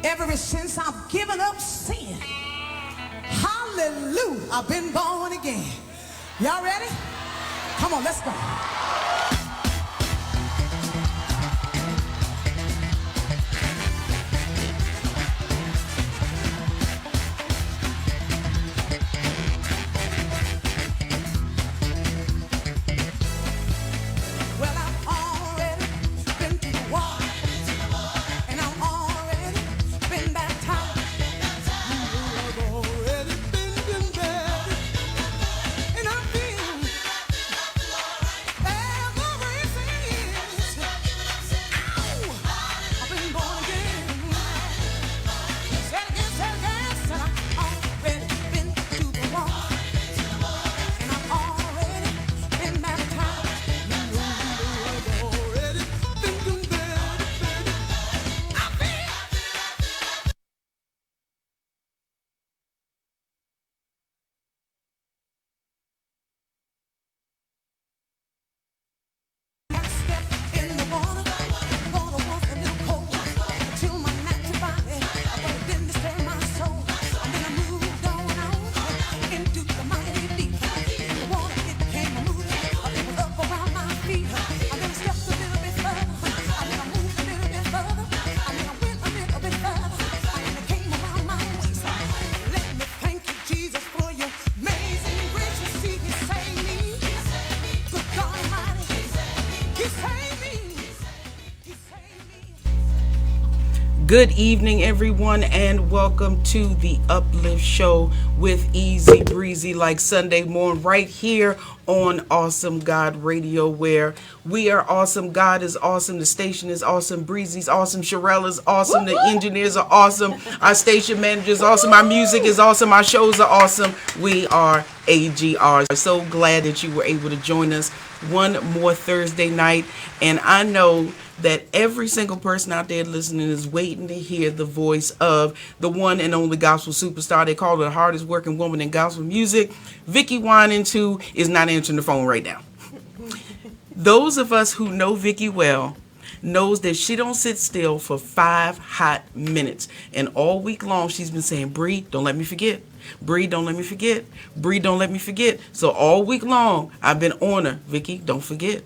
Ever since I've given up sin, hallelujah, I've been born again. Y'all ready? Come on, let's go. Well, I've already been to the wall, and I've already been baptized. I've already been buried, and I've been ever since. Ow! I've been born again. Say it again, say it again. Said I've already been to the wall, and I've already been baptized. Good evening, everyone, and welcome to the UpLIFT show with Easy Breezy, like Sunday morning, right here on Awesome God Radio, where we are awesome. God is awesome. The station is awesome. Breezy's awesome. Sherelle is awesome. The engineers are awesome. Our station manager is awesome. Our music is awesome. Our shows are awesome. We are AGR. So glad that you were able to join us one more Thursday night, and I know that every single person out there listening is waiting to hear the voice of the one and only gospel superstar. They call her the hardest working woman in gospel music, Vickie Winans, who is not answering the phone right now. Those of us who know Vickie well knows that she don't sit still for 5 hot minutes. And all week long, she's been saying, Bree, don't let me forget. Bree, don't let me forget. Bree, don't let me forget. So all week long, I've been on her. Vickie, don't forget.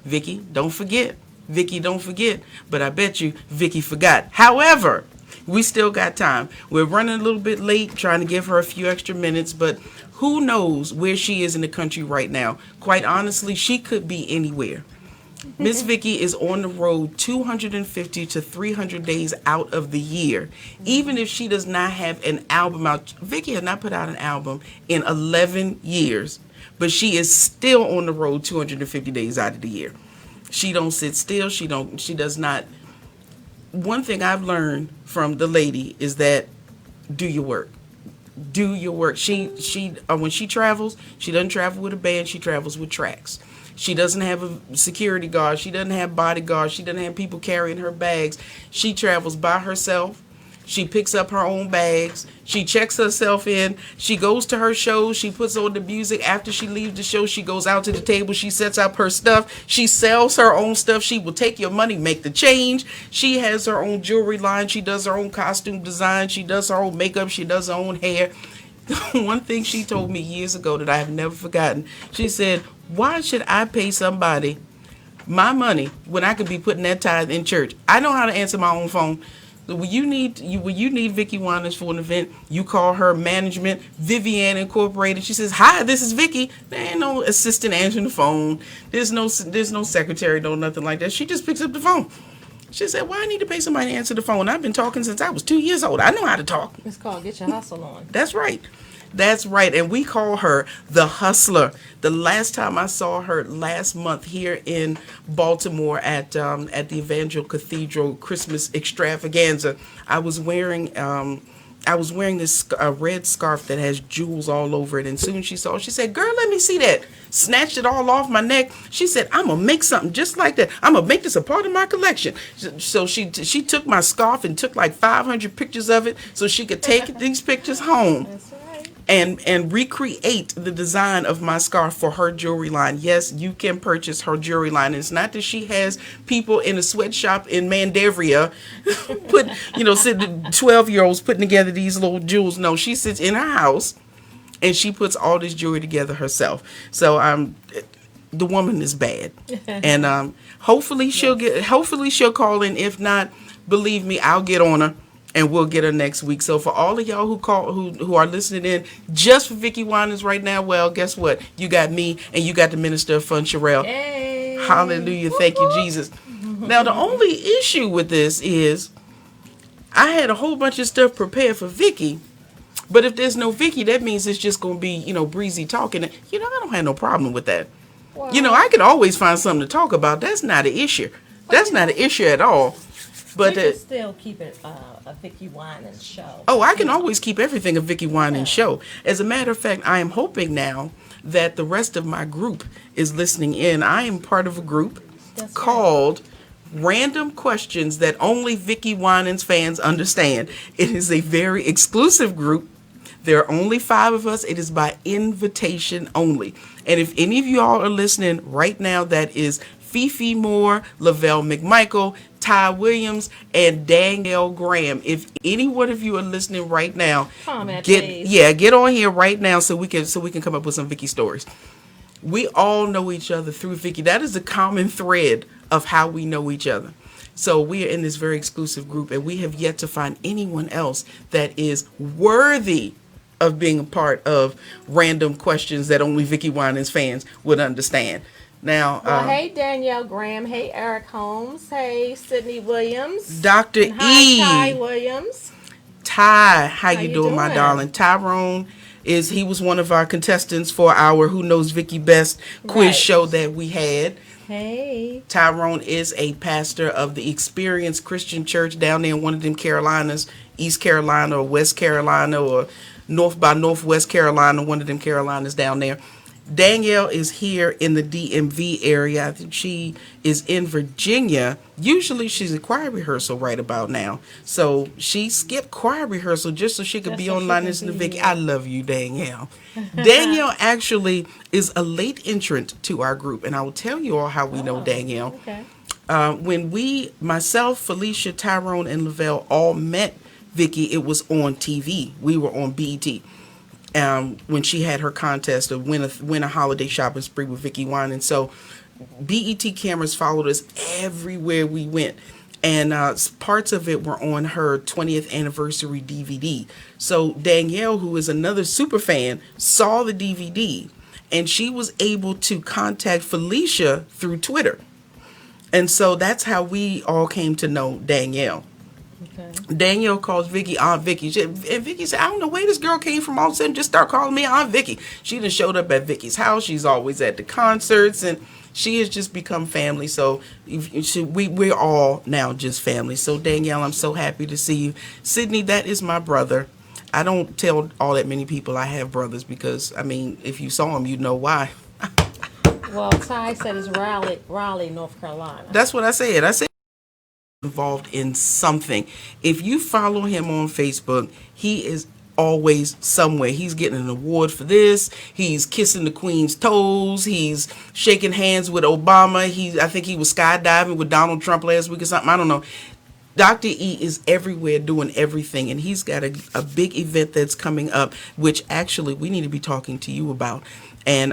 Vickie, don't forget. Vickie, don't forget. But I bet you Vickie forgot. However, we still got time. We're running a little bit late, trying to give her a few extra minutes, but who knows where she is in the country right now. Quite honestly, she could be anywhere. Miss Vickie is on the road 250 to 300 days out of the year. Even if she does not have an album out, Vickie has not put out an album in 11 years, but she is still on the road 250 days out of the year. She don't sit still. She does not. One thing I've learned from the lady is that do your work. Do your work. She when she travels, she doesn't travel with a band. She travels with tracks. She doesn't have a security guard. She doesn't have bodyguards. She doesn't have people carrying her bags. She travels by herself. She picks up her own bags. She checks herself in. She goes to her shows. She puts on the music. After she leaves the show, she goes out to the table. She sets up her stuff. She sells her own stuff. She will take your money, make the change. She has her own jewelry line. She does her own costume design. She does her own makeup. She does her own hair. One thing she told me years ago that I have never forgotten, she said, why should I pay somebody my money when I could be putting that tithe in church? I know how to answer my own phone. When you need Vickie Winans for an event, you call her management, Vivian Incorporated. She says, "Hi, this is Vickie." There ain't no assistant answering the phone. There's no secretary, no nothing like that. She just picks up the phone. She said, "Why I need to pay somebody to answer the phone? I've been talking since I was 2 years old. I know how to talk." It's called Get Your Hustle On. That's right. That's right. And we call her the hustler. The last time I saw her last month here in Baltimore at the Evangel Cathedral Christmas extravaganza, I was wearing this red scarf that has jewels all over it. And soon she saw it, she said, "Girl, let me see that." Snatched it all off my neck. She said, "I'm going to make something just like that. I'm going to make this a part of my collection." So she took my scarf and took like 500 pictures of it so she could take these pictures home. That's right. and recreate the design of my scarf for her jewelry line. Yes, you can purchase her jewelry line. And it's not that she has people in a sweatshop in Mandevria sitting 12-year-olds putting together these little jewels. No, she sits in her house and she puts all this jewelry together herself. So the woman is bad. And hopefully she'll call in. If not, believe me, I'll get on her and we'll get her next week. So for all of y'all who are listening in just for Vickie Winans right now, well, guess what? You got me and you got the Minister of Fun, Sherelle. Yay. Hallelujah. Thank you, Jesus. Now, the only issue with this is I had a whole bunch of stuff prepared for Vickie. But if there's no Vickie, that means it's just going to be, Breezy talking. I don't have no problem with that. Well, I could always find something to talk about. That's not an issue. That's not an issue at all. But we can still keep it a Vickie Winans show. Oh, I can always keep everything a Vickie Winans show. As a matter of fact, I am hoping now that the rest of my group is listening in. I am part of a group called Random Questions That Only Vickie Winans Fans Understand. It is a very exclusive group. There are only 5 of us. It is by invitation only. And if any of you all are listening right now, that is Fifi Moore, Lavelle McMichael, Ty Williams, and Danielle Graham. If any one of you are listening right now, get on here right now so we can come up with some Vickie stories. We all know each other through Vickie. That is a common thread of how we know each other. So we are in this very exclusive group, and we have yet to find anyone else that is worthy of being a part of Random Questions That Only Vickie Winans fans would understand. Now, hey Danielle Graham, hey Eric Holmes, hey Sydney Williams, Dr. And hi, Ty Williams. Ty, how you doing, my darling? Tyrone he was one of our contestants for our Who Knows Vickie Best quiz show that we had. Hey. Tyrone is a pastor of the Experience Christian Church down there in one of them Carolinas, East Carolina or West Carolina or North by Northwest Carolina, one of them Carolinas down there. Danielle is here in the DMV area. I think she is in Virginia. Usually she's at choir rehearsal right about now. So she skipped choir rehearsal just so she could be online listening to Vickie. I love you, Danielle. Danielle actually is a late entrant to our group. And I will tell you all how we know Danielle. Okay. When myself, Felicia, Tyrone, and Lavelle all met Vickie, it was on TV. We were on BET. When she had her contest of win a holiday shopping spree with Vickie Winans. So BET cameras followed us everywhere we went. And parts of it were on her 20th anniversary DVD. So Danielle, who is another super fan, saw the DVD. And she was able to contact Felicia through Twitter. And so that's how we all came to know Danielle. Okay. Danielle calls Vickie Aunt Vickie. And Vickie said, I don't know where this girl came from. All of a sudden, just start calling me Aunt Vickie. She done showed up at Vickie's house. She's always at the concerts. And she has just become family. So we're all now just family. So Danielle, I'm so happy to see you. Sydney, that is my brother. I don't tell all that many people I have brothers because, if you saw him, you'd know why. Well, Ty said it's Raleigh, North Carolina. That's what I said. I said involved in something. If you follow him on Facebook, he is always somewhere. He's getting an award for this. He's kissing the Queen's toes. He's shaking hands with Obama. I think he was skydiving with Donald Trump last week or something. I don't know. Dr. E is everywhere doing everything, and he's got a big event that's coming up, which actually we need to be talking to you about. And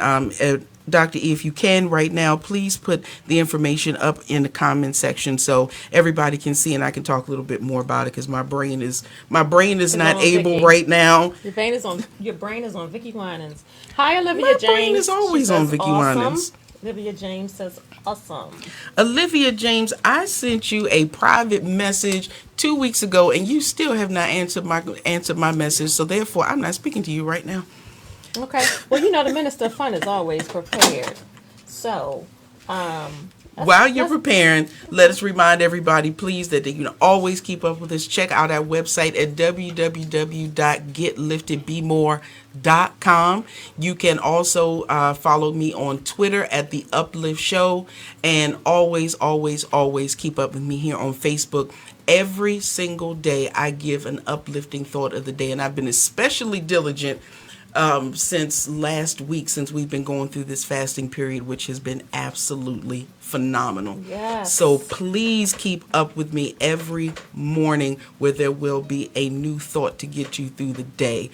Dr. E, if you can right now, please put the information up in the comment section so everybody can see and I can talk a little bit more about it because my brain is not able Vickie. Right now. Your brain is on Vickie Winans. Hi, Olivia James. My brain is always on Vickie Winans. Olivia James says awesome. Olivia James, I sent you a private message 2 weeks ago and you still have not answered my message, so therefore I'm not speaking to you right now. Okay. Well, the Minister of Fun is always prepared. So, while you're preparing, let us remind everybody, please, that they can always keep up with us. Check out our website at www.getliftedbemore.com. You can also follow me on Twitter at the UpLIFT Show, and always keep up with me here on Facebook. Every single day, I give an uplifting thought of the day, and I've been especially diligent since last week, since we've been going through this fasting period, which has been absolutely phenomenal. Yes. So please keep up with me every morning, where there will be a new thought to get you through the day.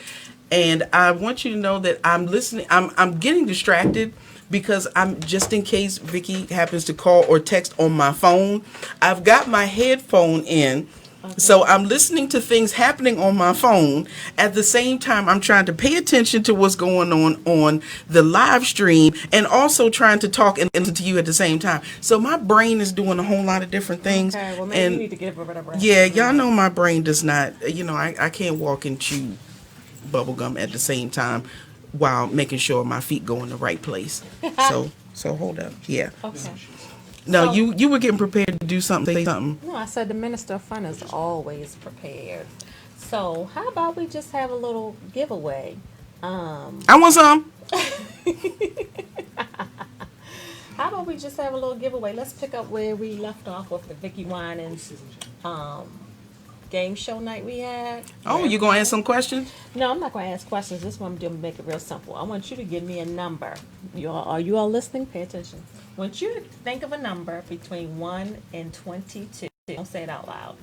And I want you to know that I'm listening. I'm getting distracted because I'm, just in case Vickie happens to call or text on my phone, I've got my headphone in. So I'm listening to things happening on my phone. At the same time, I'm trying to pay attention to what's going on the live stream, and also trying to talk and listen to you at the same time. So my brain is doing a whole lot of different things. Okay, well, maybe you need to give it a rest. Yeah, y'all know my brain does not, I can't walk and chew bubble gum at the same time while making sure my feet go in the right place. So hold up. Yeah. Okay. No, So- you were getting prepared to do something, say something. No, I said the Minister of Fun is always prepared. So how about we just have a little giveaway? I want some. How about we just have a little giveaway? Let's pick up where we left off with the Vickie Winans game show night we had. Oh, you gonna ask some questions? No, I'm not going to ask questions. This one I'm going to make it real simple. I want you to give me a number. Are you all listening? Pay attention. I want you to think of a number between 1 and 22. Don't say it out loud.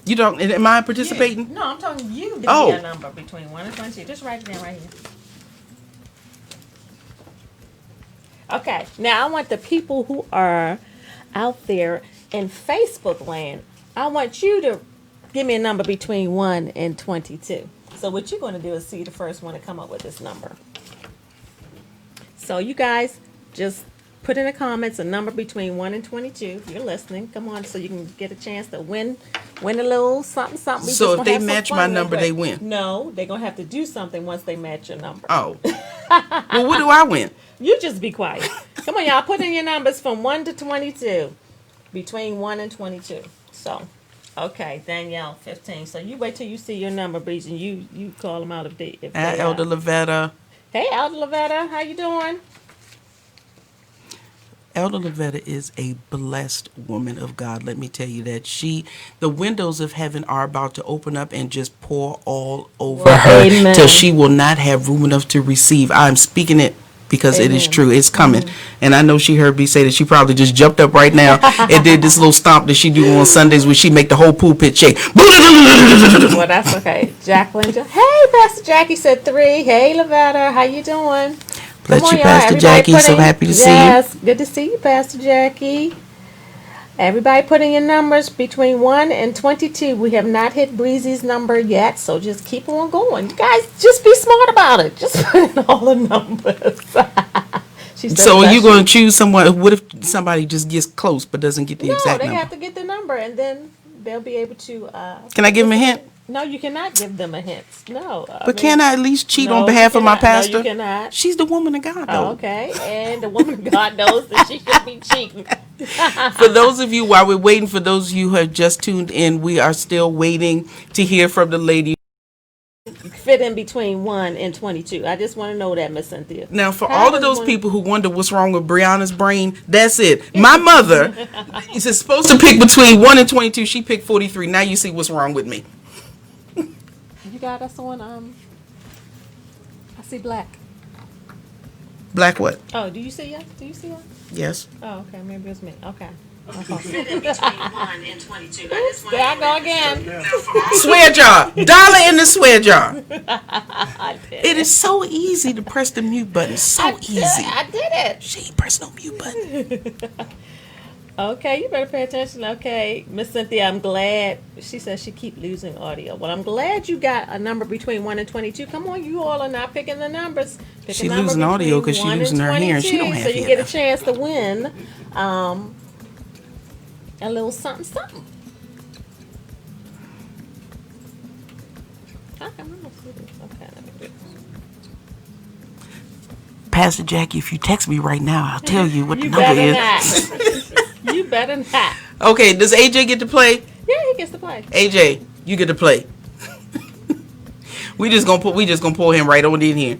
You don't? Am I participating? No, I'm talking you. Give Oh. me a number between 1 and 22. Just write it down right here. Okay. Now I want the people who are out there in Facebook land, I want you to give me a number between 1 and 22. So what you're going to do is see the first one to come up with this number. So you guys just put in the comments a number between 1 and 22. If you're listening, come on, so you can get a chance to win a little something. We So just if gonna they have some match fun my real number, quick. they win? No, they're going to have to do something once they match your number. Oh. Well, what do I win? You just be quiet. Come on, y'all. Put in your numbers from 1 to 22. Between 1 and 22. So, okay, Danielle, 15. So you wait till you see your number, Breezy, and you call them out if they Elder Lavetta. Hey, Elder Lavetta, how you doing? Elder Lavetta is a blessed woman of God. Let me tell you that the windows of heaven are about to open up and just pour all over her Amen. till she will not have room enough to receive. I'm speaking it because it is Amen. true. It's coming. And I know she heard me say that. She probably just jumped up right now and did this little stomp that she do on Sundays where she make the whole pulpit shake. Well, that's okay. Jacqueline, hey, Pastor Jackie said 3. Hey, Lavetta, how you doing? Bless Come on, you, y'all. Pastor Everybody Jackie. put So in- happy to see you. Yes, good to see you, Pastor Jackie. Everybody put in your numbers between 1 and 22. We have not hit Breezy's number yet, so just keep on going. You guys, just be smart about it. Just put in all the numbers. She said, So are you bless going to choose someone? What if somebody just gets close but doesn't get the No, exact they number? have to get the number, and then they'll be able to. Can I give him a hint? No, you cannot give them a hint. No. But can I at least cheat No, on you behalf of my cannot. No, pastor? you cannot. She's the woman of God, though. Oh, okay, and the woman of God knows that she should be cheating. For those of you, while we're waiting, for those of you who have just tuned in, we are still waiting to hear from the lady. Fit in between 1 and 22. I just want to know that, Miss Cynthia. Now, for How all of does those one- people who wonder what's wrong with Brianna's brain, that's it. My mother is supposed to pick between 1 and 22. She picked 43. Now you see what's wrong with me. You got us on. I see black. Black what? Oh, do you see us? Do you see us? Yes. Oh, okay. Maybe it's me. Okay. Fit in between 1 and 22. I just There I go again. Swear jar. Dollar in the swear jar. I did It is so easy to press the mute button. So easy. I did it. She ain't press no mute button. Okay, you better pay attention. Okay, Miss Cynthia, I'm glad. She says she keep losing audio. Well, I'm glad you got a number between 1 and 22. Come on, you all are not picking the numbers. Pick She a number losing audio between 'cause she 1 and losing her hearing. She don't 22, have so you hearing. get a chance to win a little something, something. I can remember. Okay, let me do this. Pastor Jackie, if you text me right now, I'll tell you what the You number better is. not. You better not. Okay, does AJ get to play? Yeah, he gets to play. AJ, you get to play. we just gonna pull him right on in here.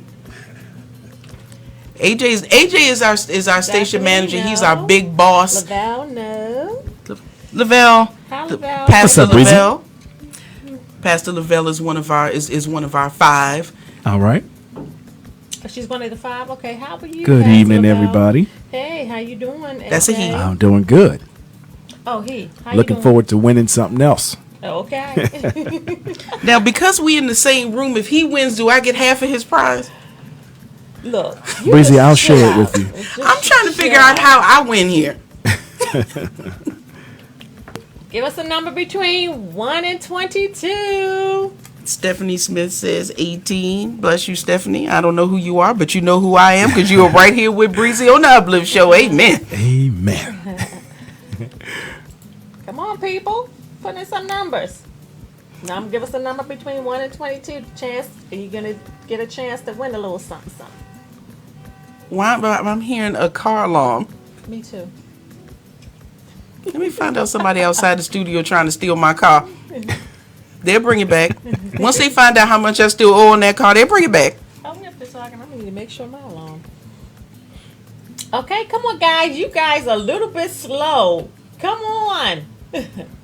AJ is our station manager. He's our no. big boss. Lavelle, no. Lavelle, Hi, Lavelle. Pastor What's up, Breezy? Lavelle. Pastor Lavelle is one of our 5 All right. She's one of the 5. Okay, how are you? Good Pastor evening, Lavelle? everybody. Hey, how you doing? That's a AJ? he. I'm doing good. Oh, he. How you Looking doing? forward to winning something else. Okay. Now, because we in the same room, if he wins, do I get half of his prize? Look, you Breezy, just I'll chill share it out. with you. Just I'm trying to chill figure out how I win here. Give us a number between 1 and 22. Stephanie Smith says 18. Bless you, Stephanie. I don't know who you are, but you know who I am because you are right here with Breezy on the UpLIFT show. Amen. Amen. Come on, people. Put in some numbers. Now, give us a number between 1 and 22. Chance, you're going to get a chance to win a little something, something. Why? I'm hearing a car alarm. Me too. Let me find out somebody outside the studio trying to steal my car. They'll bring it back. Once they find out how much I still owe on that car, they'll bring it back. Oh, we have to talk. I need to make sure my alarm. Okay, come on, guys. You guys are a little bit slow. Come on.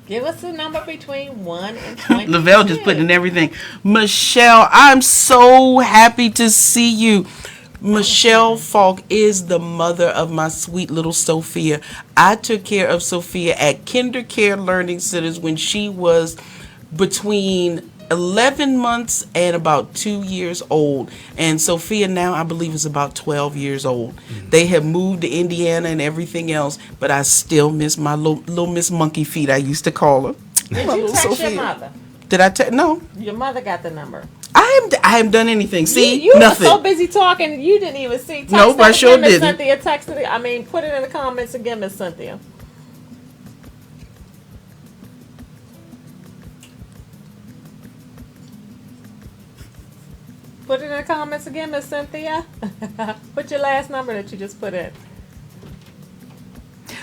Give us a number between 1 and 22. Lavelle just put in everything. Michelle, I'm so happy to see you. Michelle Falk is the mother of my sweet little Sophia. I took care of Sophia at Kinder Care Learning Centers when she was between 11 months and about 2 years old. And Sophia now, I believe, is about 12 years old. They have moved to Indiana and everything else, but I still miss my little Miss Monkey Feet, I used to call her. Did My you little text Sophia. your mother? Did I no. Your mother got the number. I haven't done anything. See, you nothing. were so busy talking, you didn't even see. Text Nope, that I sure again, Miss didn't. Cynthia, text it. Put it in the comments again, Miss Cynthia. Put it in the comments again, Miss Cynthia. Put your last number that you just put in.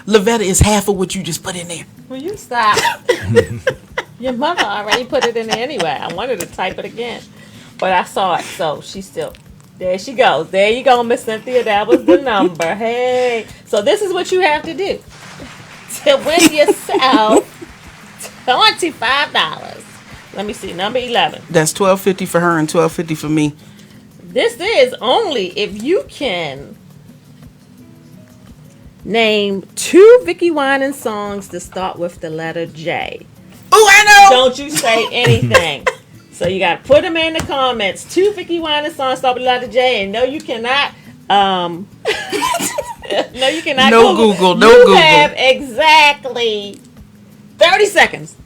Lavetta is half of what you just put in there. Will you stop? Your mother already put it in there anyway. I wanted to type it again, but I saw it, so she still. There she goes. There you go, Miss Cynthia. That was the number. Hey, so this is what you have to do to win yourself $25. Let me see, number 11. That's $12.50 for her and $12.50 for me. This is only if you can name 2 Vickie Winans songs to start with the letter J. Oh, I know. Don't you say anything. So you got to put them in the comments. 2 Vickie Winans songs start with the letter J. And no, you cannot. No, you cannot. No Google. No you Google. You have exactly 30 seconds.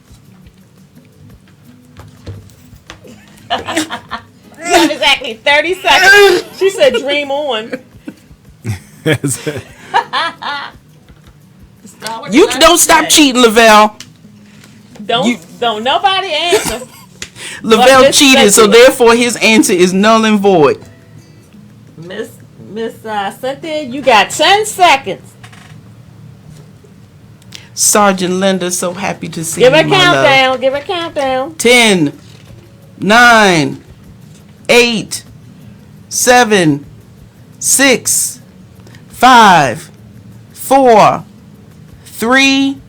You have exactly 30 seconds. She said, "Dream on." You don't stop cheating, Lavelle. Don't nobody answer. Lavelle cheated, so therefore his answer is null and void. Miss Cynthia, you got 10 seconds. Sergeant Linda, so happy to see Give you, her a my love. countdown. Give her a countdown. 10, 9, 8, 7, 6, 5, 4, 3,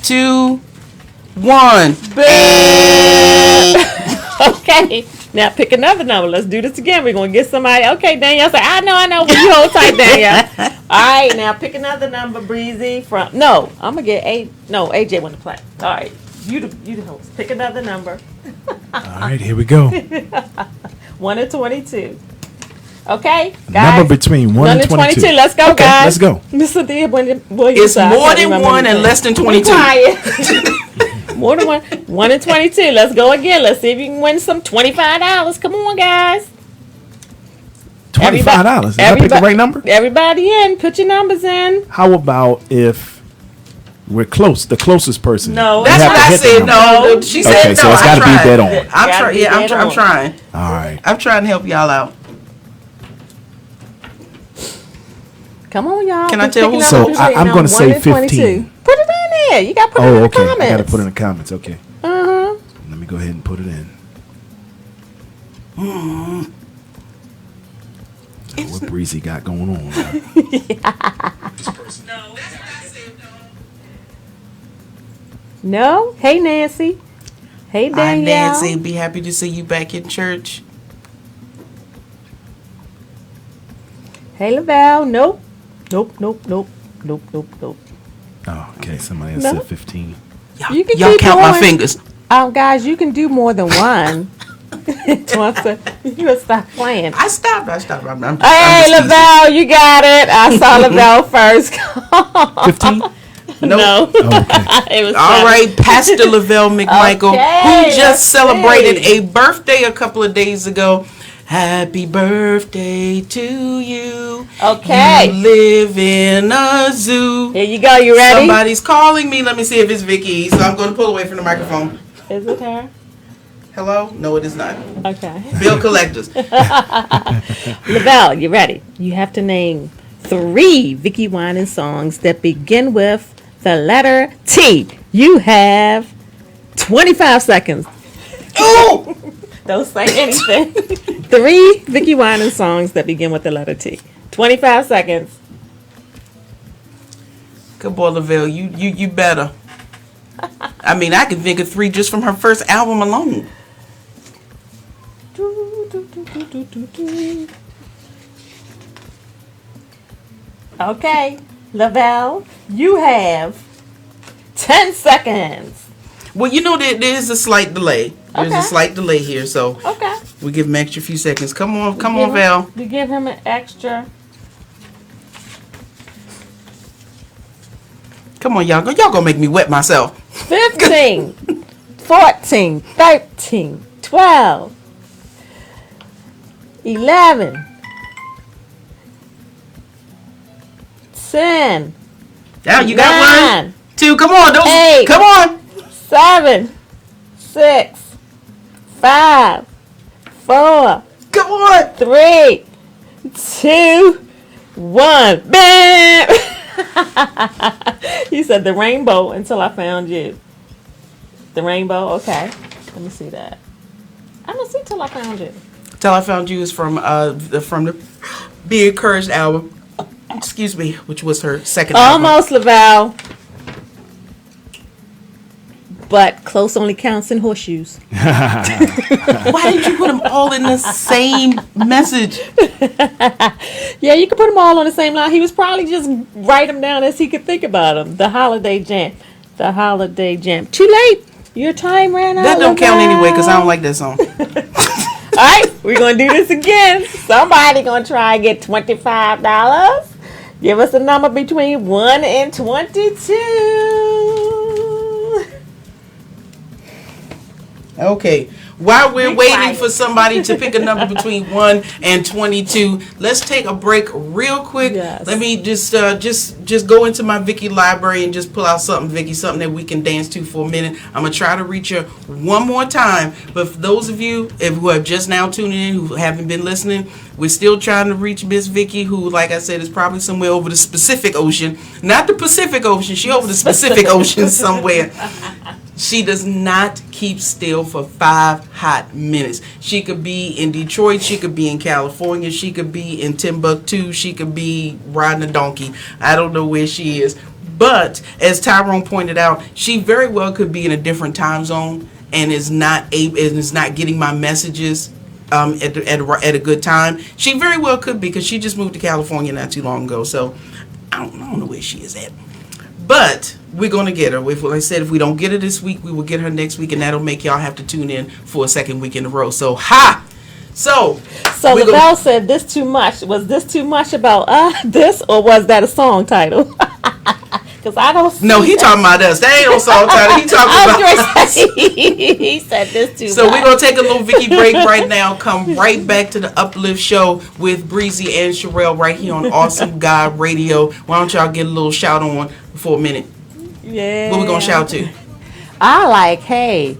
2, 1. Okay. Now pick another number. Let's do this again. We're going to get somebody. Okay, Danielle say, I know. Well, you hold tight, Danielle. All right, now pick another number, Breezy. No, I'm going to get AJ want to play. All right. You the host. Pick another number. All right, here we go. 1 and 22. Okay, guys. Number between 1 and 22. Let's go, okay, guys. Let's go. Mr. D, It's more than 1 and less than 22. More than 1. 1 and 22. Let's go again. Let's see if you can win some $25. Come on, guys. $25. Did I pick the right number? Everybody in. Put your numbers in. How about if we're close, the closest person? No, That's have what to I hit the said. number. No, she said Okay, no. so it's got to be dead on. I'm trying. All right. I'm trying to help y'all out. Come on, y'all. Can I tell who? So I'm going to say 15. Put it in there. You got to put it in the comments. I got to put it in the comments. Okay. Uh-huh. Let me go ahead and put it in. What Breezy got going on? No? Hey, Nancy. Hey, Hi, Danielle. Nancy. Be happy to see you back in church. Hey, Lavelle. Nope. Nope, nope, nope. Nope, nope, nope. Oh, okay. Somebody else No. said 15. You can Y'all keep count my going. fingers. Guys, you can do more than one. You would stop playing. I stopped. I'm just Hey, teasing. Lavelle, you got it. I saw Lavelle first. 15? Nope. Oh, okay. It was All seven. right, Pastor Lavelle McMichael, Okay, who let's just celebrated see. a birthday a couple of days ago. Happy birthday to you. Okay. You live in a zoo. Here you go. You ready? Somebody's calling me. Let me see if it's Vickie. So I'm going to pull away from the microphone. Is it her? Hello? No, it is not. Okay. Bill collectors. Lavelle, you ready? You have to name 3 Vickie Winans songs that begin with the letter T. You have 25 seconds. Oh! Don't say anything. 3 Vickie Winans songs that begin with the letter T. 25 seconds. Good boy, Lavelle. You better. I mean, I can think of 3 just from her first album alone. Okay, Lavelle, you have 10 seconds. Well, you know, there is a slight delay. There's Okay. a slight delay here, so Okay. we give him extra few seconds. Come on, Give him- Val. You give him an extra. Come on, y'all. Y'all gonna make me wet myself. 15, 14, 13, 12, 11, 10, Now you got 9, 1, 2. Come on, those. 8. Come on. 7, 6, 5, 4, Come on. 3, 2, 1. Bam! You said the rainbow until I found you. The rainbow? Okay. Let me see that. I don't see till I found you. Till I Found You is from the Be Encouraged album. Excuse me, which was her second album. Almost, Lavelle. But close only counts in horseshoes. Why didn't you put them all in the same message? Yeah, you can put them all on the same line. He was probably just write them down as he could think about them. The holiday jam. The holiday jam. Too late. Your time ran out. That don't count Lavelle. anyway because I don't like that song. All right, we're going to do this again. Somebody going to try and get $25. Give us a number between 1 and 22. Okay. While we're Be waiting quiet. for somebody to pick a number between 1 and 22, let's take a break real quick. Yes. Let me just go into my Vickie library and just pull out something, Vickie, something that we can dance to for a minute. I'm gonna try to reach her one more time. But for those of you who have just now tuned in, who haven't been listening, we're still trying to reach Miss Vickie, who, like I said, is probably somewhere over the Pacific Ocean, not the Pacific Ocean. She over the Pacific Ocean somewhere. She does not keep still for 5 hot minutes. She could be in Detroit. She could be in California. She could be in Timbuktu. She could be riding a donkey. I don't know where she is. But as Tyrone pointed out, she very well could be in a different time zone and is not getting my messages at a good time. She very well could be, because she just moved to California not too long ago. So I don't know where she is at. But we're going to get her. Like I said, if we don't get her this week, we will get her next week, and that'll make y'all have to tune in for a second week in a row. So, So we're Lavelle said this too much. Was this too much about this, or was that a song title? Because I don't see No, he talking about us. That ain't no song title. He talking about us. He said this too So much. we're going to take a little Vickie break right now. Come right back to the UpLIFT show with Breezy and Sherelle right here on Awesome God Radio. Why don't y'all get a little shout on for a minute? Yeah. What we going to shout to? I like, hey,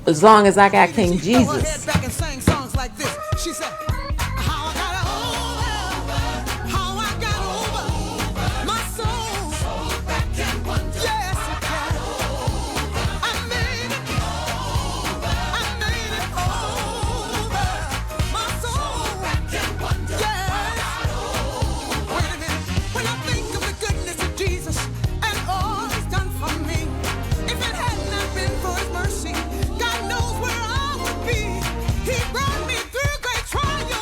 as long as I got King Throw her head Jesus. back and sang songs like this. She said, how I got over my soul. Yes, I made it over my soul. Yes. Wait a minute. When I think of the goodness of Jesus and all He's done for me, if it had not been for His mercy, God knows where I would be. He brought me through great trials.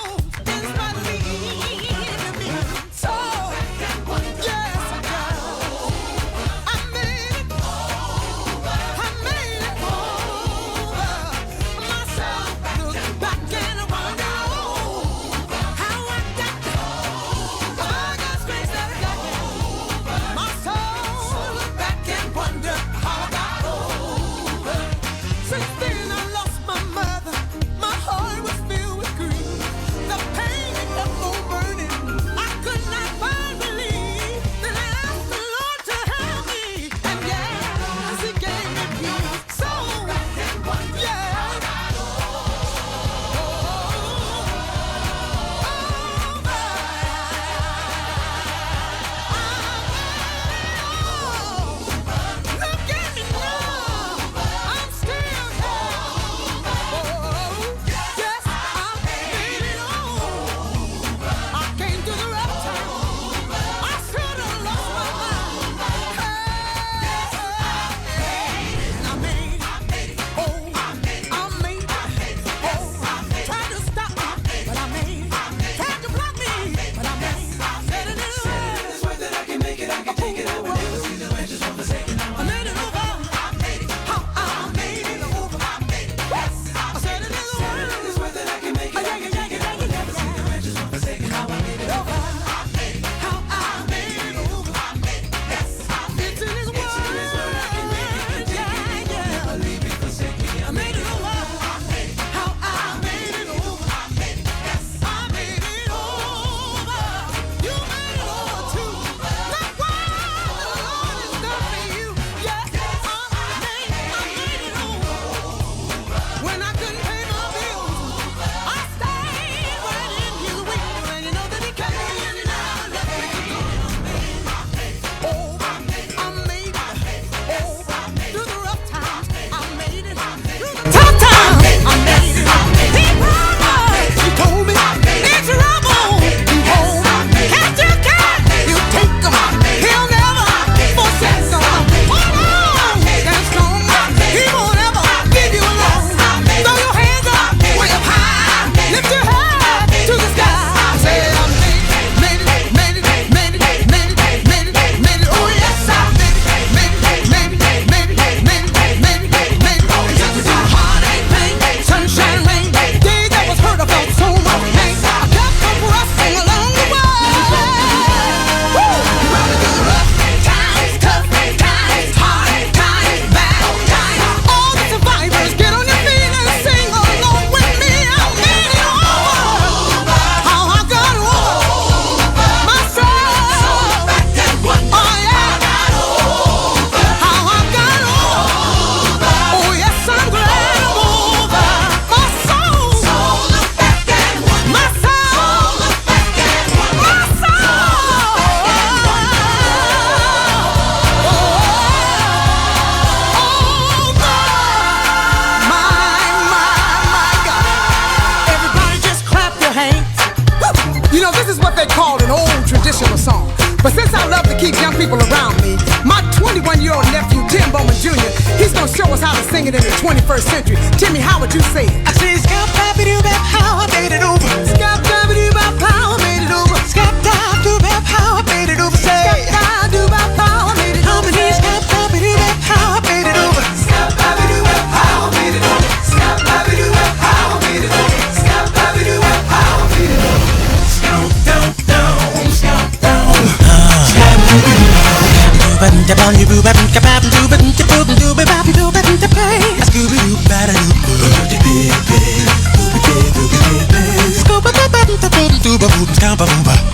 But since I love to keep young people around me, my 21-year-old nephew, Tim Bowman Jr., he's gonna show us how to sing it in the 21st century. Timmy, how would you say it? I say, Scap-Dabby-Doo-Bap, how I made it over. Scap-Dabby-Doo-Bap, how I made it over. Scap-Dabby-Doo-Bap, how I made it over. Say, Scap-Dabby-Doo-Bap, how I made it over. Scap-Dabby-Doo-Bap, how I made it over. Scap-Dabby-Doo-Bap, how I made it over. Scap-Dabby-Doo-Bap, how I made it over. Scap-Dabby-Doo-Bap, how I made it over. Scap, down, down, scap, down.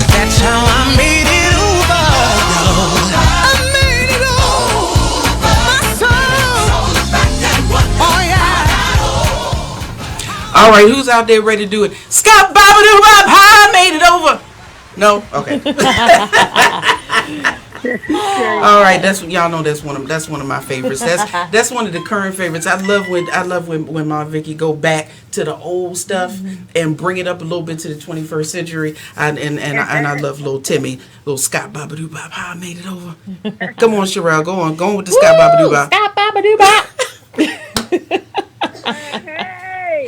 That's how I made it over. I made it over. My soul. Oh yeah. All right, who's out there ready to do it? Scott Babadoo Bob, how I made it over. No, okay. All right, that's y'all know that's one of my favorites. That's one of the current favorites. I love when my Vickie go back to the old stuff and bring it up a little bit to the 21st century. And I love little Timmy, little Scott Babadoo Bob. How I made it over. Come on, Sherelle, go on with the Scott Babadoo Bob. Scott Babadoo Bop.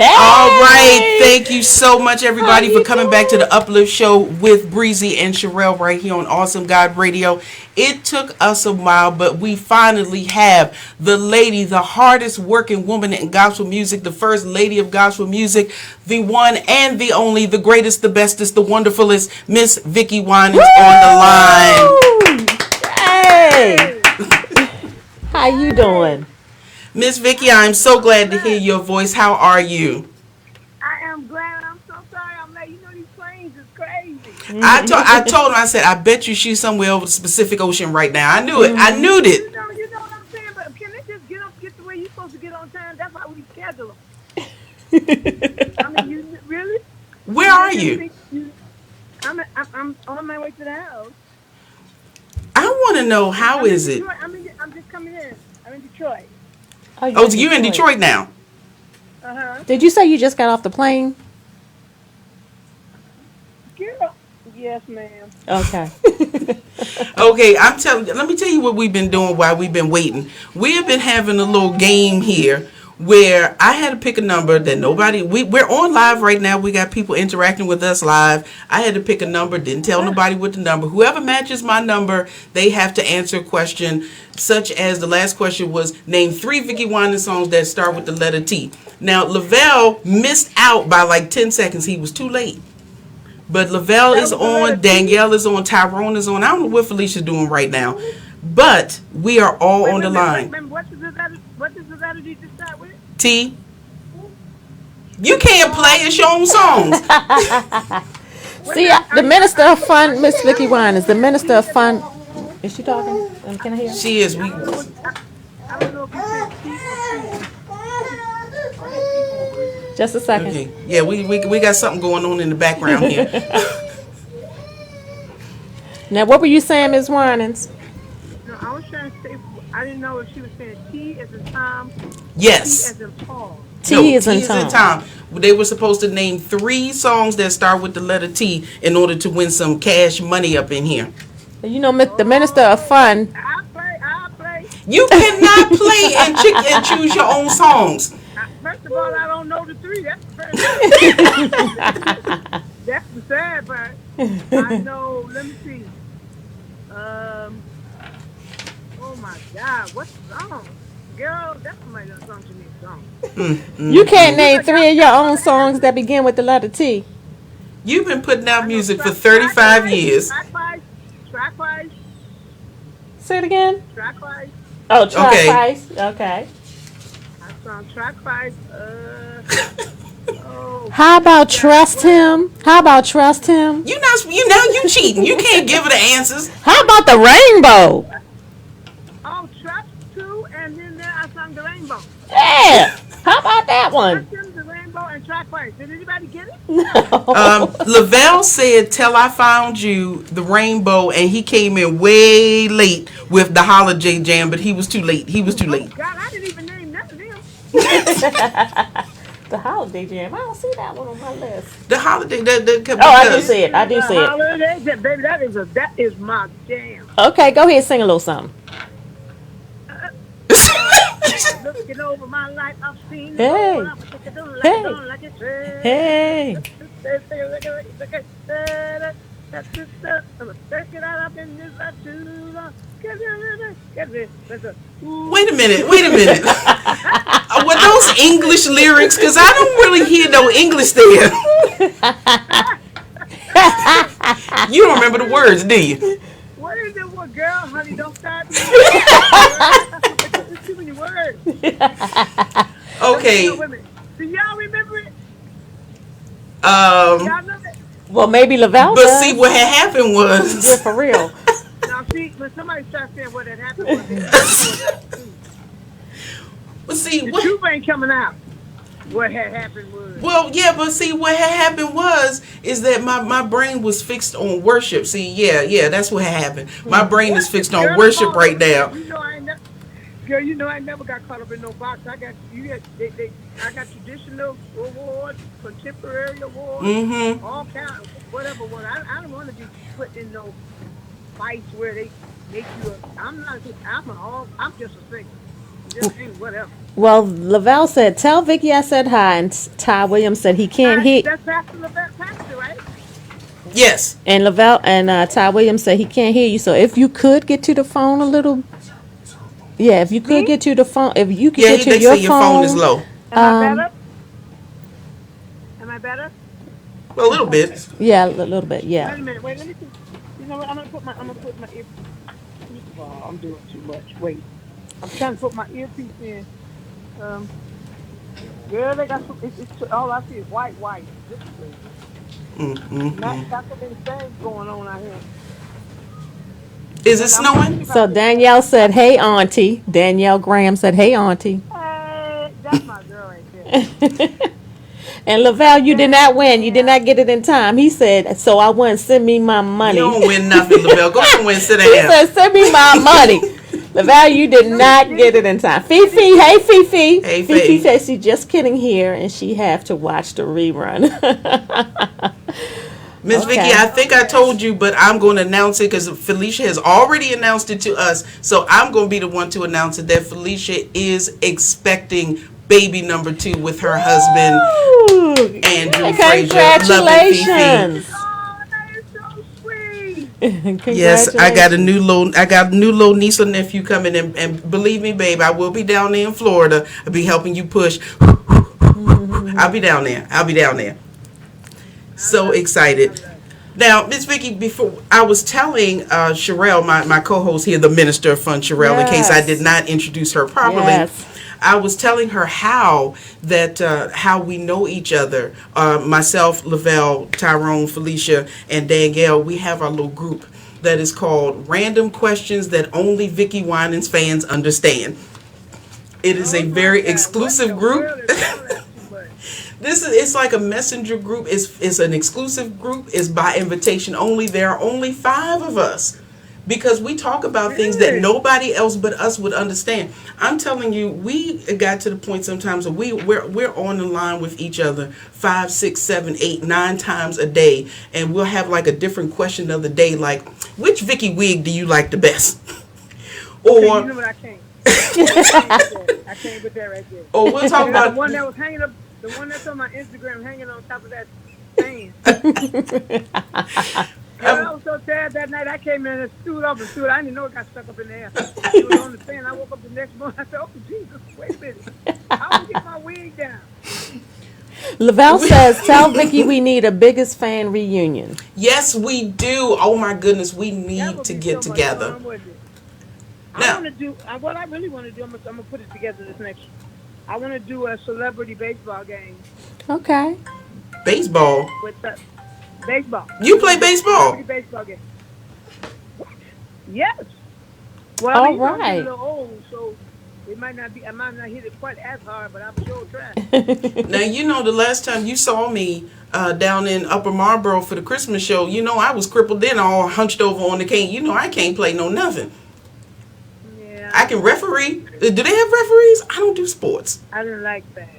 All right, thank you so much, everybody, for coming back to the Uplift Show with Breezy and Sherelle right here on Awesome God Radio. It took us a while, but we finally have the lady, the hardest working woman in gospel music, the first lady of gospel music, the one and the only, the greatest, the bestest, the wonderfulest, Miss Vickie Winans on the line. Hey! How you doing? Miss Vickie, I'm so glad to hear your voice. How are you? I am glad. I'm so sorry I'm late. You know these planes is crazy. I told him, I said, I bet you she's somewhere over the Pacific Ocean right now. I knew it. I knew it. You know what I'm saying? But can they just get the way you're supposed to get on time? That's how we schedule them. I mean, you really? Where are you? I'm on my way to the house. I want to know, how is it? I'm just coming in. I'm in Detroit. Oh, so you're in Detroit now? Uh-huh. Did you say you just got off the plane? Girl. Yes, ma'am. Okay. Okay, let me tell you what we've been doing while we've been waiting. We have been having a little game here where I had to pick a number that we're on live right now. We got people interacting with us live. I had to pick a number, didn't tell nobody what the number. Whoever matches my number, they have to answer a question, such as the last question was, name 3 Vickie Winans songs that start with the letter T. Now, Lavelle missed out by like 10 seconds. He was too late. But Lavelle is on, Danielle is on, Tyrone is on. I don't know what Felicia's doing right now. But we are all on the line. What does the letter D to start with? T. You can't play. It's your own songs. See, the Minister of Fun, Miss Vickie Winans, the Minister of Fun. Is she talking? Can I hear her? She is. I don't know if you said T or T. Just a second. Okay. Yeah, we got something going on in the background here. Now, what were you saying, Ms. Winans? No, I was trying to say, I didn't know if she was saying T as in Tom, Yes. T as in Paul. T is in Tom. They were supposed to name 3 songs that start with the letter T in order to win some cash money up in here. You know, the Minister of Fun. I'll play. You cannot play and choose your own songs. First of all, I don't know the 3. That's the first. That's the sad part. I know. Let me see. Oh my God, what's the song? Girl, that's somebody done sung to me a song. You can't name 3 of your own songs that begin with the letter T. You've been putting out music for 35 years. Track wise. Say it again. Track wise. Oh, track Okay. wise. Okay. I sung track wise. How about Trust Him? How about Trust Him? You cheating. You can't give her the answers. How about the Rainbow? Oh, Trust 2, and then there I sung the Rainbow. Yeah. How about that one? Trust Him, the Rainbow, and track wise. Did anybody get it? Lavelle said, "Till I Found You," the Rainbow, and he came in way late with the Holiday Jam, but he was too late. Oh, God, I didn't even name none of them. The holiday jam. I don't see that one on my list. The holiday, Oh, I do because see it. I do see it. Holiday, baby, that is my jam. Okay, go ahead, sing a little something. Looking over my life, I've seen the Lord. Hey, I'm gonna take it hey, like it said. hey. I'm gonna take it out. I've been this not too long. wait a minute, wait a minute. Were those English lyrics? Because I don't really hear no English there. You don't remember the words, do you? What is it, what girl, honey? Don't start me. It's too many words. Okay. No, wait a minute. Do y'all remember it? Um, Y'all know it? Well, maybe Lavelle but does. see, what had happened Yeah, was, for real. Now, see, when somebody starts saying what had happened, was it? but see, The what? truth ain't coming out. What had happened was. Well, yeah, but see, what had happened was is that my brain was fixed on worship. See, yeah, that's what had happened. My brain is fixed on Girl, worship right now. You know I ain't never. Girl, you know I never got caught up in no box. I got I got traditional awards, contemporary awards, Mm-hmm. all kind, whatever one. I don't want to be put in no fights where they make you. I'm just a singer. Just sing whatever. Well, Lavelle said, "Tell Vickie I said hi," and Ty Williams said he can't hear. That's Pastor LaVette Pastor, right? Yes. And Lavelle and Ty Williams said he can't hear you. So if you could get to the phone a little, yeah, if you could Me? get to the phone, if you could Yeah, get to they your say your phone is low. Am I Um, better? Am I better? A little bit. yeah, a little bit, yeah. Wait a minute. Wait, let me see. You know what? I'm gonna put my ear. First of all, I'm doing too much. Wait. I'm trying to put my earpiece in. Um, girl, they got some. All I see is white. This is crazy. Mm-hmm. Not so many things going on out here. Is it And I'm gonna see snowing? if I So can. Danielle said, "Hey, Auntie." Danielle Graham said, "Hey, Auntie." Hey, that's my girl right there. And Lavelle, you did not win. You did Yeah. not get it in time. He said, "So I wouldn't send me my You money." don't win nothing, Lavelle. Go somewhere and sit He down. said, "Send me my money." Lavelle, you did not get it in time. Fifi, hey Fifi. Hey, Fifi Faye. said she just kidding here and she have to watch the rerun. Miss Okay. Vickie, I think I told you, but I'm going to announce it because Felicia has already announced it to us. So I'm going to be the one to announce it that Felicia is expecting baby number 2 with her husband, Ooh, Andrew Frazier. Love it, Fifi. congratulations. Oh, that is so sweet. Yes, I got a Congratulations. new little niece or nephew coming, and believe me, babe, I will be down there in Florida. I'll be helping you push. I'll be down there. So excited. Now, Miss Vickie, before I was telling Sherelle, my co-host here, the Minister of Fun, Sherelle, in case I did Yes. not introduce her properly. Yes. I was telling her how we know each other. Myself, Lavelle, Tyrone, Felicia, and Danielle. We have our little group that is called Random Questions That Only Vickie Winans fans understand. It is a very exclusive group. It's like a messenger group. It's an exclusive group. It's by invitation only. There are only 5 of us because we talk about things that nobody else but us would understand. I'm telling you, we got to the point sometimes that we're on the line with each other 5, 6, 7, 8, 9 times a day, and we'll have like a different question of the day, like which Vickie wig do you like the best, You or know what I can't. I can't with that right there. or we'll talk The about one that was hanging up, the one that's on my Instagram hanging on top of that stand. I was so tired that night. I came in and stood up and stood. I didn't know it got stuck up in there. It was on the stand. I woke up the next morning. I said, "Oh Jesus, wait a minute! I want to get my wig down." Lavelle says, "Tell Vickie we need a biggest fan reunion." Yes, we do. Oh my goodness, we That need would to be get so much together. fun, wouldn't it? I Now, want to do what I really want to do. I'm gonna put it together this next. I want to do a celebrity baseball game Okay. baseball. with baseball. You play baseball? Celebrity baseball game. Yes. Well, All I mean, you know, I'm right. getting a little old, so it might not be. I might not hit it quite as hard, but I'm sure trying. Now you know the last time you saw me down in Upper Marlboro for the Christmas show, you know I was crippled then, all hunched over on the cane. You know I can't play no nothing. Yeah. I can referee. Do they have referees? I don't do sports. I didn't like that.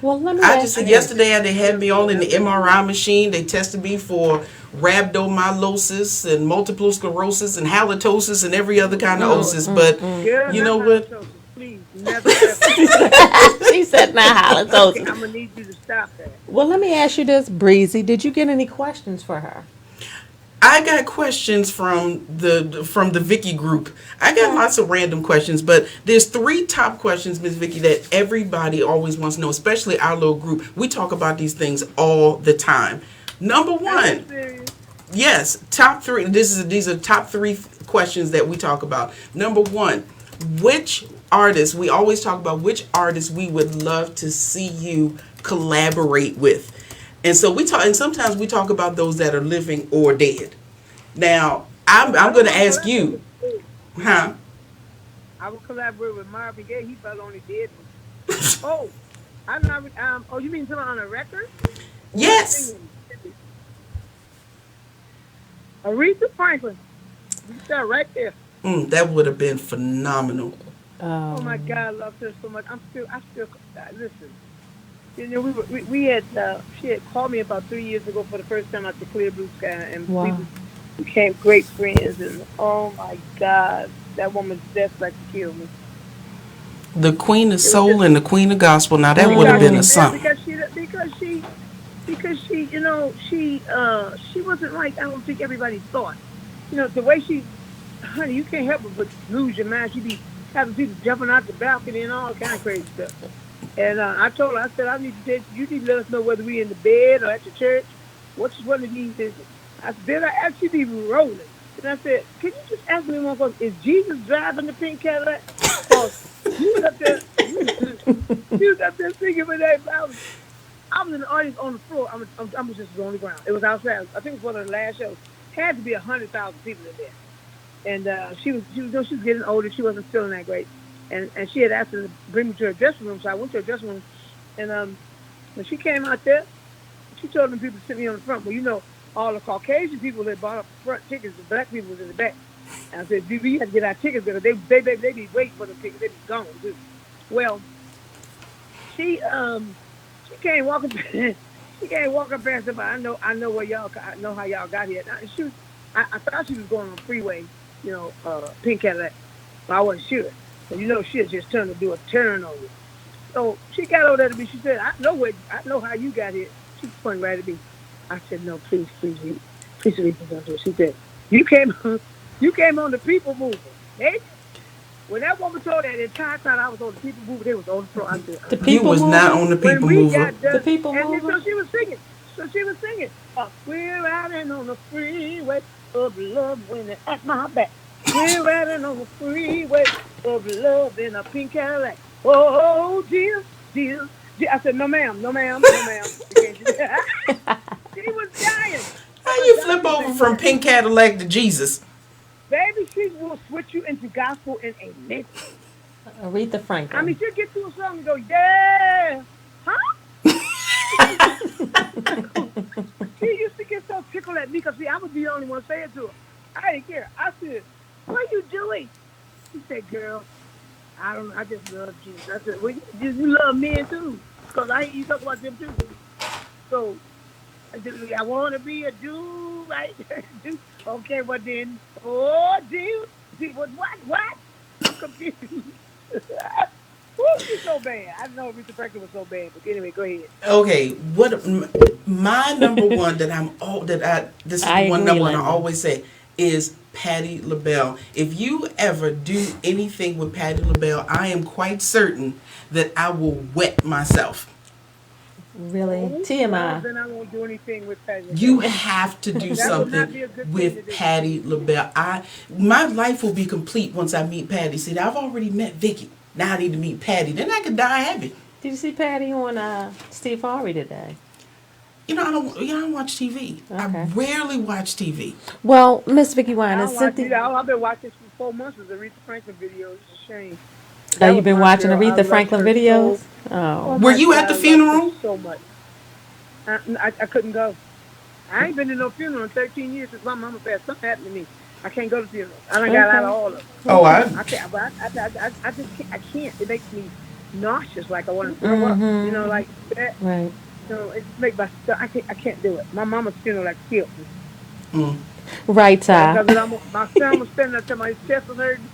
Well, let me I just ask said you this. yesterday they had me on in the MRI machine. They tested me for rhabdomyolysis and multiple sclerosis and halitosis and every other kind of osis. But Girl, you not know what? halitosis. Please, never ever. She said not halitosis. I'm gonna need you to stop that. Well, let me ask you this, Breezy. Did you get any questions for her? I got questions from the Vickie group. I got Okay. lots of random questions, but there's three top questions, Miss Vickie, that everybody always wants to know, especially our little group. We talk about these things all the time. Number Are you one, serious? yes, top three. These are top three questions that we talk about. Number one, which artists we always talk about which artists we would love to see you collaborate with, and so we talk. And sometimes we talk about those that are living or dead. Now, I I'm going don't to want to ask collaborate you, with Gabe. huh? I would collaborate with Marvin Gaye. He probably only did one. Oh, I'm not. Oh, you mean someone on a record or Yes, singing? Aretha Franklin. You start right there. that would have been phenomenal. Oh my God, Um, I love her so much. I still, listen. You know, we had, she had called me about 3 years ago for the first time at the Clear Blue Sky, and wow. became great friends. And oh my God, that woman's death like to kill me. The Queen of It was Soul just and the Queen of Gospel. Now that would have because been she a did, something. because she, you know, she wasn't like I don't think everybody thought. You know, the way she, honey, you can't help but lose your mind. She be having people jumping out the balcony and all kind of crazy stuff. And I told her, I said, I need to tell you, you need to let us know whether we in the bed or at the church. Which one of these is it? I said, then I actually be rolling. And I said, can you just ask me one question? Is Jesus driving the pink Cadillac? Because you was up there, you was up there singing with that. I was in the audience on the floor. I was just on the ground. It was outside. I think it was one of the last shows. Had to be 100,000 people in there. And she was getting older. She wasn't feeling that great, and she had asked her to bring me to her dressing room. So I went to her dressing room, and when she came out there, she told them people to sit me on the front. Well, you know, all the Caucasian people that bought up front tickets, the black people was in the back. And I said, "We had to get our tickets because they be waiting for the tickets. They be gone too." Well, she she came walking she came walking past them. I know where y'all I know how y'all got here. Now, she was I thought she was going on the freeway, you know, pink Cadillac. But I wasn't sure. And you know she'll just turn to do a turn on you. So she got over there to me. She said, I know how you got here. She pointed right at me. I said, no, please read this under. She said, you came you came on the people mover. Hey, when that woman told that entire time I was on the people mover, they was on the floor. I said, The You people was not mover? on the when People we Mover. got The done, people and then mover? so she was singing. So she was singing. We're riding on the freeway of love when it's at my back. We're riding on the freeway of love in a pink Cadillac. Oh, dear, dear, dear. I said, no, ma'am, no, ma'am, no, ma'am. You can't do that. She was dying. How My you flip doctor over said, from Pink Cadillac to Jesus? baby, she will switch you into gospel in a minute. Aretha I mean, Franklin. she'll get to a song and go, yeah, huh? She used to get so tickled at me because see, I was the only one saying to her. I didn't care. I said, "What are you doing?" She said, "Girl, I don't. I just love Jesus." I said, "Well, you love men too, because I hear you talk about them too." So I want to be a dude, right? Dude. Okay, well then, oh, dude, what? I'm confused. Woo, she's so bad. I know Rita Franklin was so bad, but anyway, go ahead. Okay, my number one that I'm all that I this is I the one agree, number one I Linda. always say is Patti LaBelle. If you ever do anything with Patti LaBelle, I am quite certain that I will wet myself. Really? Oh, well, TMI. then I won't do anything with Patty You LaBelle. have to do That would not something be a good thing to with do. Patti LaBelle. My life will be complete once I meet Patti. See, I've already met Vickie. Now I need to meet Patti. Then I could die happy. Did you see Patty on Steve Harvey today? I don't watch TV. I Okay. rarely watch TV. Well, Miss Vickie I Winans, don't watch Cynthia. it. I've been watching for 4 months of the Aretha Franklin video. It's a shame. That You've was been my watching girl. I Aretha loved Franklin her so. videos? Oh Oh. Were my you at God, the I loved her funeral? so much. I couldn't go. I ain't been to no funeral in 13 years since my mama passed. Something happened to me. I can't go to funerals. I done got out of Okay. all of them. Oh, Okay. I I can't. But I just can't. I can't. It makes me. nauseous, like I want to throw up. Like that. Right. It just make my stomach. I can't do it. My mama's funeral like killed me. Mm. Right, That's Ty. because my son was standing up till my chest was hurting.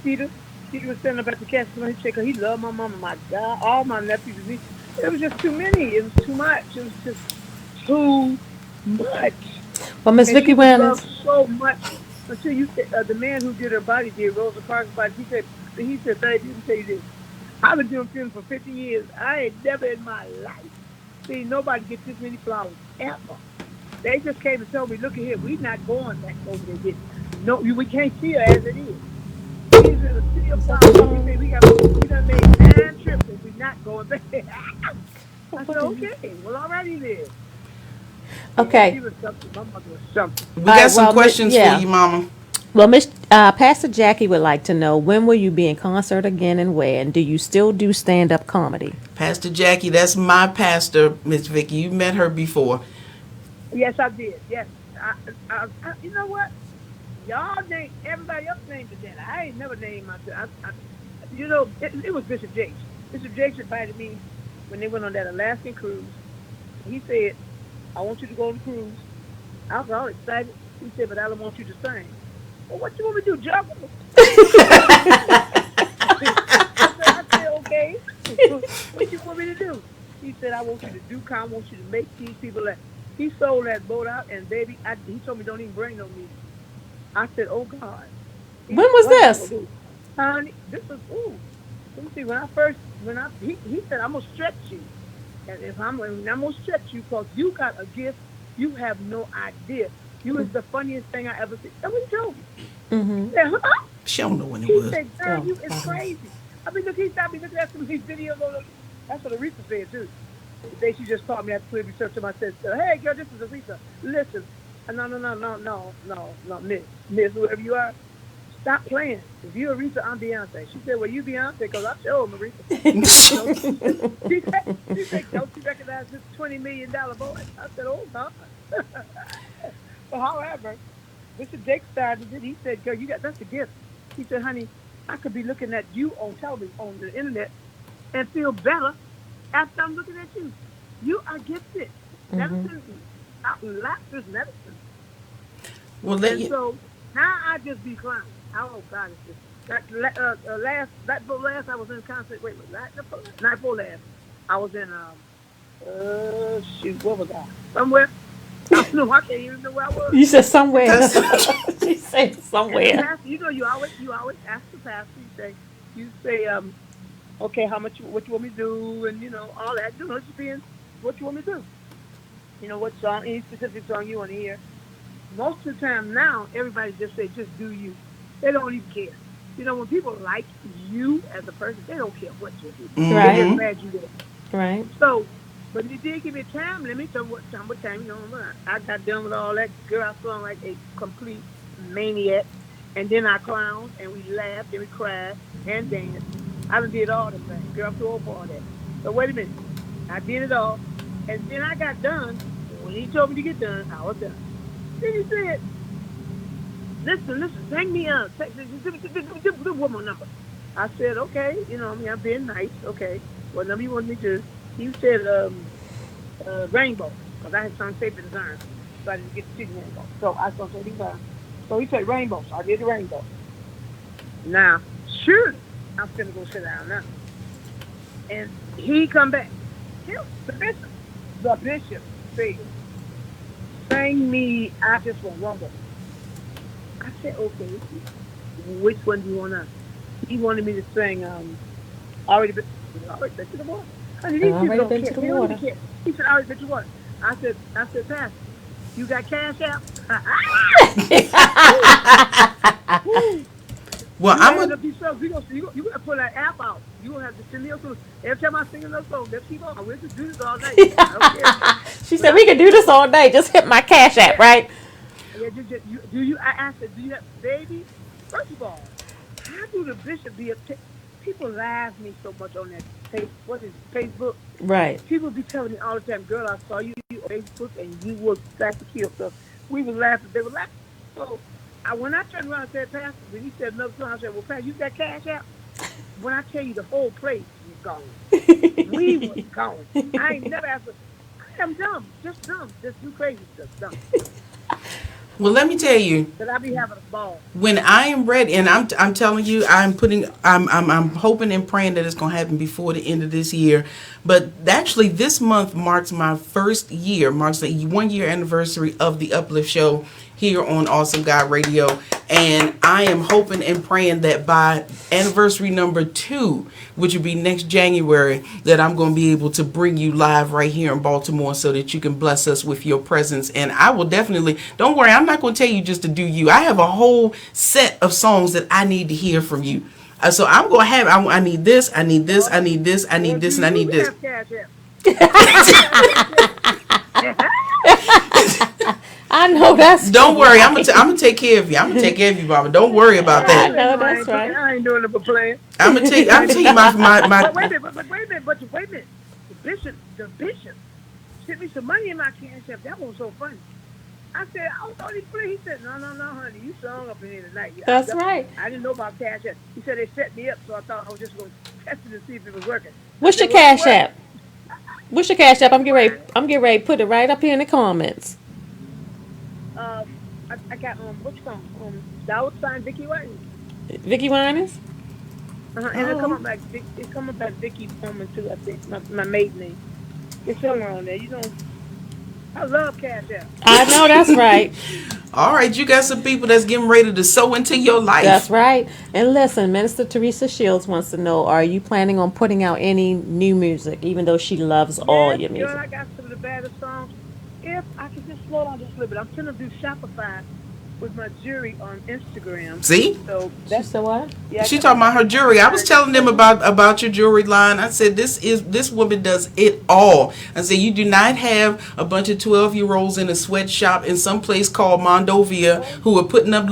Peter, Peter was standing up at the casket when he said, 'cause he loved my mama. My God, all my nephews and nieces. It was just too many. It was too much. It was just too much. Well, Miss And Vickie she was loved Winans. so much until the man who did her body did Rosa Parks' body. He said, baby, let me tell you this. I've been doing films for 50 years. I ain't never in my life seen nobody get this many flowers ever. They just came and told me, look at here, we not going back over there. No, we can't see her as it is. She's in a sea of Is that the flowers. She said, song? we done made 9 trips and we not going back. I said, What is it? okay, well, alrighty then. Yeah, Okay. she was something. My mother was something. We All got right. some Well, questions for yeah. you, Mama. Well, Miss Pastor Jackie would like to know when will you be in concert again and where, and do you still do stand up comedy? Pastor Jackie, that's my pastor, Miss Vicky. You met her before. Yes, I did. Yes. You know what? Y'all named, everybody else named it that. I ain't never named myself. It was Bishop Jakes. Bishop Jakes invited me when they went on that Alaskan cruise. He said, I want you to go on the cruise. I was all excited. He said, but I don't want you to sing. Well, what you want me to do, juggle? I said, okay. What you want me to do? He said, I want you to do I want you to make these people laugh. He sold that boat out, and baby, he told me don't even bring no music. I said, oh God. He When said, was what am I gonna this? do? Honey, this was Let me see. He said, I'm gonna stretch you, and if I'm gonna stretch you, cause you got a gift, you have no idea. You is the funniest thing I ever seen. That's what he told me. He Mm-hmm. said, huh? She don't know when it He was. said, girl, Oh, you is okay. crazy. I be looking at some of these videos on that's what Aretha said too. The day she just called me after Clear Research and I said, hey girl, this is Aretha. Listen. No, no, no, no, no, no, no, Miss, whoever you are, stop playing. If you're Aretha, I'm Beyonce. She said, well, you Beyonce because I show them Aretha. So she said, don't you recognize this $20 million voice? I said, oh God. But however, Mr. Jake started it. He said, girl, that's a gift. He said, honey, I could be looking at you on television, on the internet, and feel better after I'm looking at you. You are gifted. Mm-hmm. Medicine, laughter is medicine. Well, let And you. so now I just be clowning. Oh God, it's just last I was in concert. Wait, night before last, I was in shoot, what was I? Somewhere. I don't know. I can't even remember where I was. You said somewhere. That's She said And the somewhere. pastor, you always ask the pastor. You say, okay, what you want me to do, and all that. Just being what you want me to do. What song, any specific song you want to hear. Most of the time now, everybody just say, just do you. They don't even care. When people like you as a person, they don't care what you do. They Right. just mm-hmm. glad you there. Right. So, but he did give me a time limit. So what time? I got done with all that. Girl, I felt like a complete maniac. And then I clowned and we laughed and we cried and danced. I done did all them things. Girl, I'm too old for all that. So wait a minute. I did it all. And then I got done. And when he told me to get done, I was done. Then he said, listen, hang me up. Give one more number. I said, okay. I'm being nice. Okay. What number you want me to? He said, rainbow, because I had some paper design, so I didn't get to see the rainbow. So I was going to say design. So he said rainbow, so I did the rainbow. Now, surely, I'm finna go sit down now. And he come back. The bishop said, sing me, I just want rumble. I said, okay, which one do you want to? He wanted me to sing, already been, already been to the water. Honey, I've these people already don't been care. to the They don't even water. care. He said, already been to the water. I said, Pastor, you got cash out? Woo, woo. Well, You I'm add a. up these songs. You gotta pull that app out. You gonna have to send me a song. Every time I sing another song, let's keep on. We'll just do this all night. I don't care. She But said I we can said, do this all day. Just hit my cash app, yeah, right? yeah. Do you? I asked her, do you have baby? First of all, how do the bishop be a? People laugh me so much on that what is it, Facebook? Right. People be telling me all the time, girl, I saw you on Facebook and you was back to kill stuff. We was laughing. They were laughing. So when I turned around and said, Pastor, when he said another song, I said, well, Pastor, you got cash out? when I tell you the whole place was gone, we was gone. I ain't never asked. I am dumb, just do crazy stuff, dumb. Well, let me tell you, But I be having a ball. when I am ready, and I'm telling you, I'm hoping and praying that it's gonna happen before the end of this year. But actually, this month marks my first year, marks the 1 year anniversary of the Uplift Show here on Awesome God Radio, and I am hoping and praying that by anniversary number 2, which would be next January, that I'm going to be able to bring you live right here in Baltimore so that you can bless us with your presence. And I will definitely, don't worry, I'm not going to tell you just to do you. I have a whole set of songs that I need to hear from you. So I'm going to have, I need this, I need this, I need this, I need this, and I need this. Have cash app. You have cash app. I know that's Don't worry, I'm right. gonna take care of you. I'm gonna take care of you, Mama. Don't worry about I that. know I that's ain't, right. I ain't doing it for playing. I'm gonna take you my But wait a minute, but wait a minute, but wait a minute. The bishop sent me some money in my cash app. That was so funny. I said, I thought he played. He said, no, honey, you sung up in here tonight. That's right. I didn't know about cash app. He said they set me up, so I thought I was just going to test it to see if it was working. I What's said, your well, cash what? app? What's your cash app? I'm getting ready. Fine. I'm getting ready to put it right up here in the comments. I got which song? $sign Vickie Winans. Vickie Winans. And it come Oh, up like it come up as Vickie Woman too. I think my maiden name. It's somewhere on there. You know, I love cash app. I know that's right. All right, you got some people that's getting ready to sow into your That's life. right. And listen, Minister Teresa Shields wants to know: are you planning on putting out any new music, even though she loves all Yes, your girl, music? I got some of the baddest songs. If I could just slow down just a little bit, I'm gonna do Shopify with my jury on Instagram. See, So She that's said what? yeah, she talking about her jewelry. I was telling them about your jewelry line. I said this woman does it all. I said you do not have a bunch of 12-year-olds in a sweatshop in some place called Mondovia who are putting no.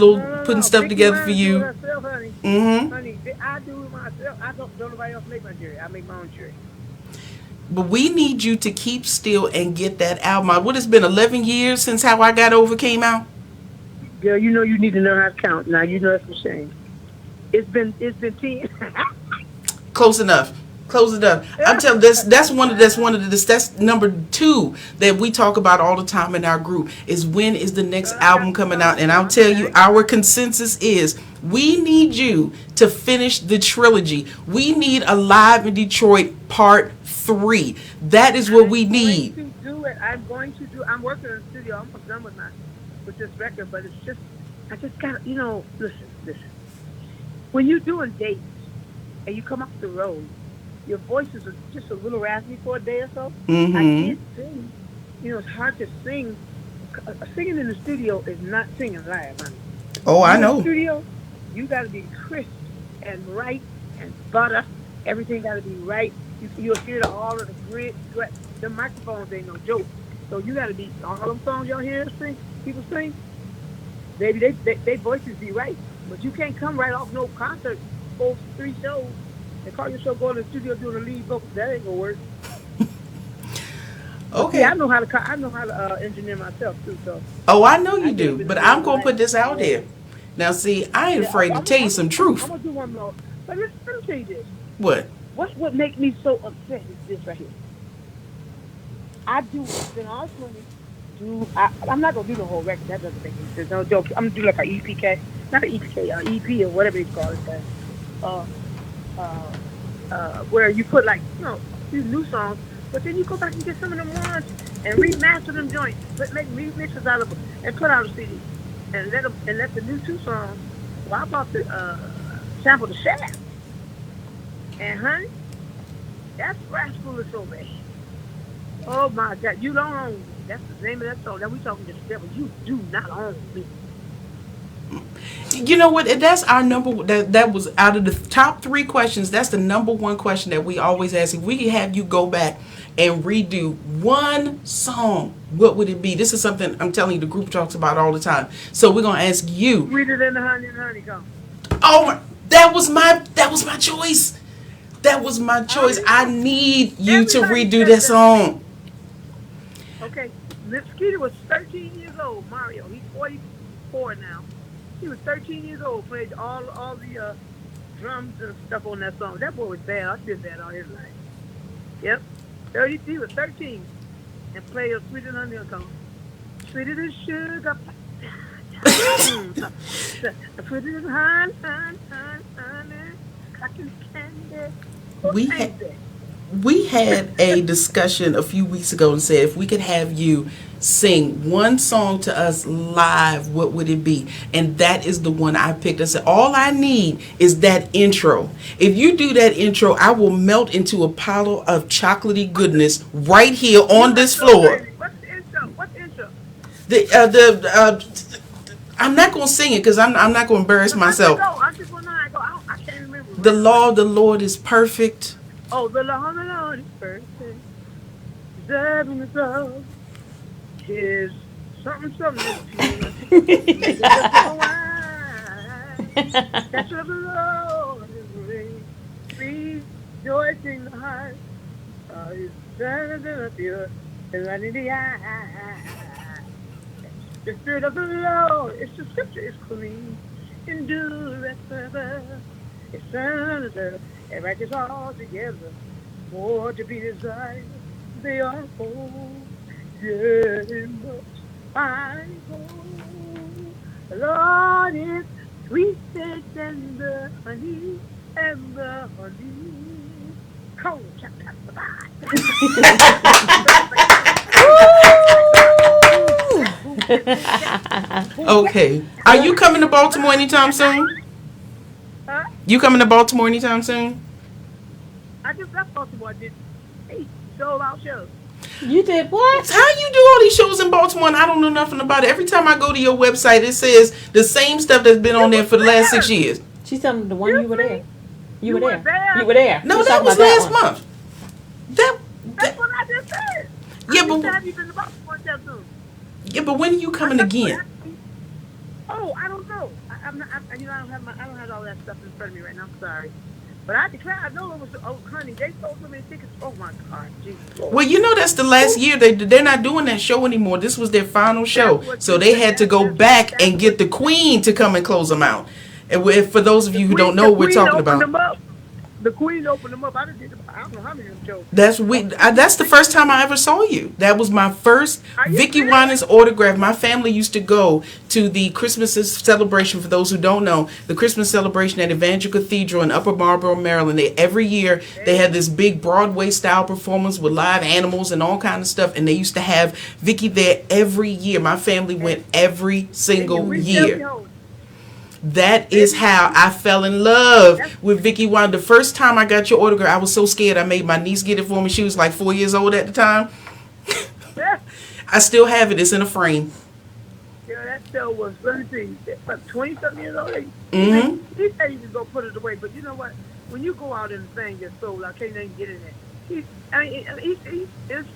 stuff Vickie together for Winans do it you. herself, honey. Mm-hmm. Honey, I do it myself. I don't nobody else make my jury. I make my own jury. But we need you to keep still and get that album out. What, it's been 11 years since How I Got Over came out? Girl, you know you need to learn how to count. Now you know that's a shame. It's been 10. Close enough. Close enough. I'm telling that's number 2 that we talk about all the time in our group is when is the next Girl, I got album some coming out, songs and too. I'll tell you our consensus is we need you to finish the trilogy. We need Alive in Detroit Part 3. That is what we need. I'm going to do it. I'm working in the studio. I'm almost done with this record, but it's just I just got listen. When you're doing dates and you come off the road, your voice is just a little raspy for a day or so. I Mm-hmm. can't sing. It's hard to sing. Singing in the studio is not singing live, honey. Oh, I You in the know. studio, you got to be crisp and right and butter. Everything got to be right. You'll hear all of the grit. The microphones ain't no joke. So you got to be all them songs y'all hear people sing. Baby, they voices be right, but you can't come right off no concert, 3 shows, and call yourself going to the studio doing the lead vocals. That ain't gonna work. But see, Okay. I know how to engineer myself too. So Oh, I know I you get do, up in the but middle I'm of the gonna night. put this out Yeah, there. Now, see, I ain't yeah. afraid to tell you some truth. I'm gonna do one more. But let me tell you this. What? What make me so upset is this right here. I do spend all this money. I'm not gonna do the whole record. That doesn't make any sense. No joke. I'm gonna do like a EPK, not an EPK, EP or whatever you call it. Uh, uh, where you put like these new songs, but then you go back and get some of them ones and remaster them joints, but make remixes out of them and put out a CD and let the new 2 songs. Well, I bought the sample the shaft, and honey, that's rascal is so bad. Oh my God, you don't own me. That's the name of that song. That we talking to the devil. You do not own me. You know what? That's our number. That was out of the top 3 questions. That's the number 1 question that we always ask. If we could have you go back and redo one song, what would it be? This is something I'm telling you the group talks about all the time. So we're gonna ask you. Sweeter than the honey and honeycomb. Oh, that was my choice. That was my choice. I need you to Everybody redo says that that to me. song. Okay, Skeeter was 13 years old. Mario, he's 44 now. He was 13 years old. Played all the drums and stuff on that song. That boy was bad. I did that all his life. Yep. 30, he was 13 and played a Sweeter Than Honeycomb. Sweeter than sugar. Sweeter than honey, cotton candy. Who We sang had that? we had a discussion a few weeks ago and said if we could have you sing one song to us live, what would it be? And that is the one I picked. I said all I need is that intro. If you do that intro, I will melt into a pile of chocolatey goodness right here on this floor. What's the intro? What's the intro? I'm not gonna sing it because I'm not gonna embarrass myself. I just want to go. I can't remember. The law of the Lord is perfect. Oh, the Lord is perfect. Deserving the love. His something is pure. Make it just so wide. That's what the Lord is great. Rejoicing the heart. His deserving the pure. And right in the eye. The spirit of the Lord, it's the scripture is clean. Endure forever. It's served and righteous all together. More to be desired. They are whole. Yeah, much I go. The Lord is sweeter than the honey and the honey. Cold chapter. Okay. Are you coming to Baltimore anytime soon? Huh? You coming to Baltimore anytime soon? I just left Baltimore. I did 8 sold out shows. You did what? How you do all these shows in Baltimore and I don't know nothing about it? Every time I go to your website, it says the same stuff that's been on there for the last 6 years. She's telling me the one you were there. You were there. there. You were there. No, She's that talking was about that last one. month. That That's what I just said. Yeah, I but- just have you been to Baltimore that soon. yeah, but when are you coming again? Oh, I don't know. I'm not. I don't have all that stuff in front of me right now. I'm sorry, but I declare I know it was. Oh, honey, they sold so many tickets. Oh my God, Jesus. Lord. Well, you know that's the last year they're not doing that show anymore. This was their final show, That's what so you they said. had to go That's- back that's and get the Queen to come and close them out. And for those of you who don't know what we're talking about, The Queen opened them up. I don't know how many of them shows. that's the first time I ever saw you. That was my first Are you Vickie serious? Winans autograph. My family used to go to the Christmas celebration. For those who don't know, the Christmas celebration at Evangel Cathedral in Upper Marlboro, Maryland. Every year they had this big Broadway style performance with live animals and all kind of stuff. And they used to have Vickie there every year. My family went every single We year. still be That is how I fell in love with Vickie Winans. The first time I got your autograph, I was so scared. I made my niece get it for me. She was like 4 years old at the time. home. I still have it. It's in a frame. Yeah, that show was, let me see, about 20-something years old. Mhm. He said he was going to put it away, but you know what? When you go out and the thing gets sold out, can't even get in there.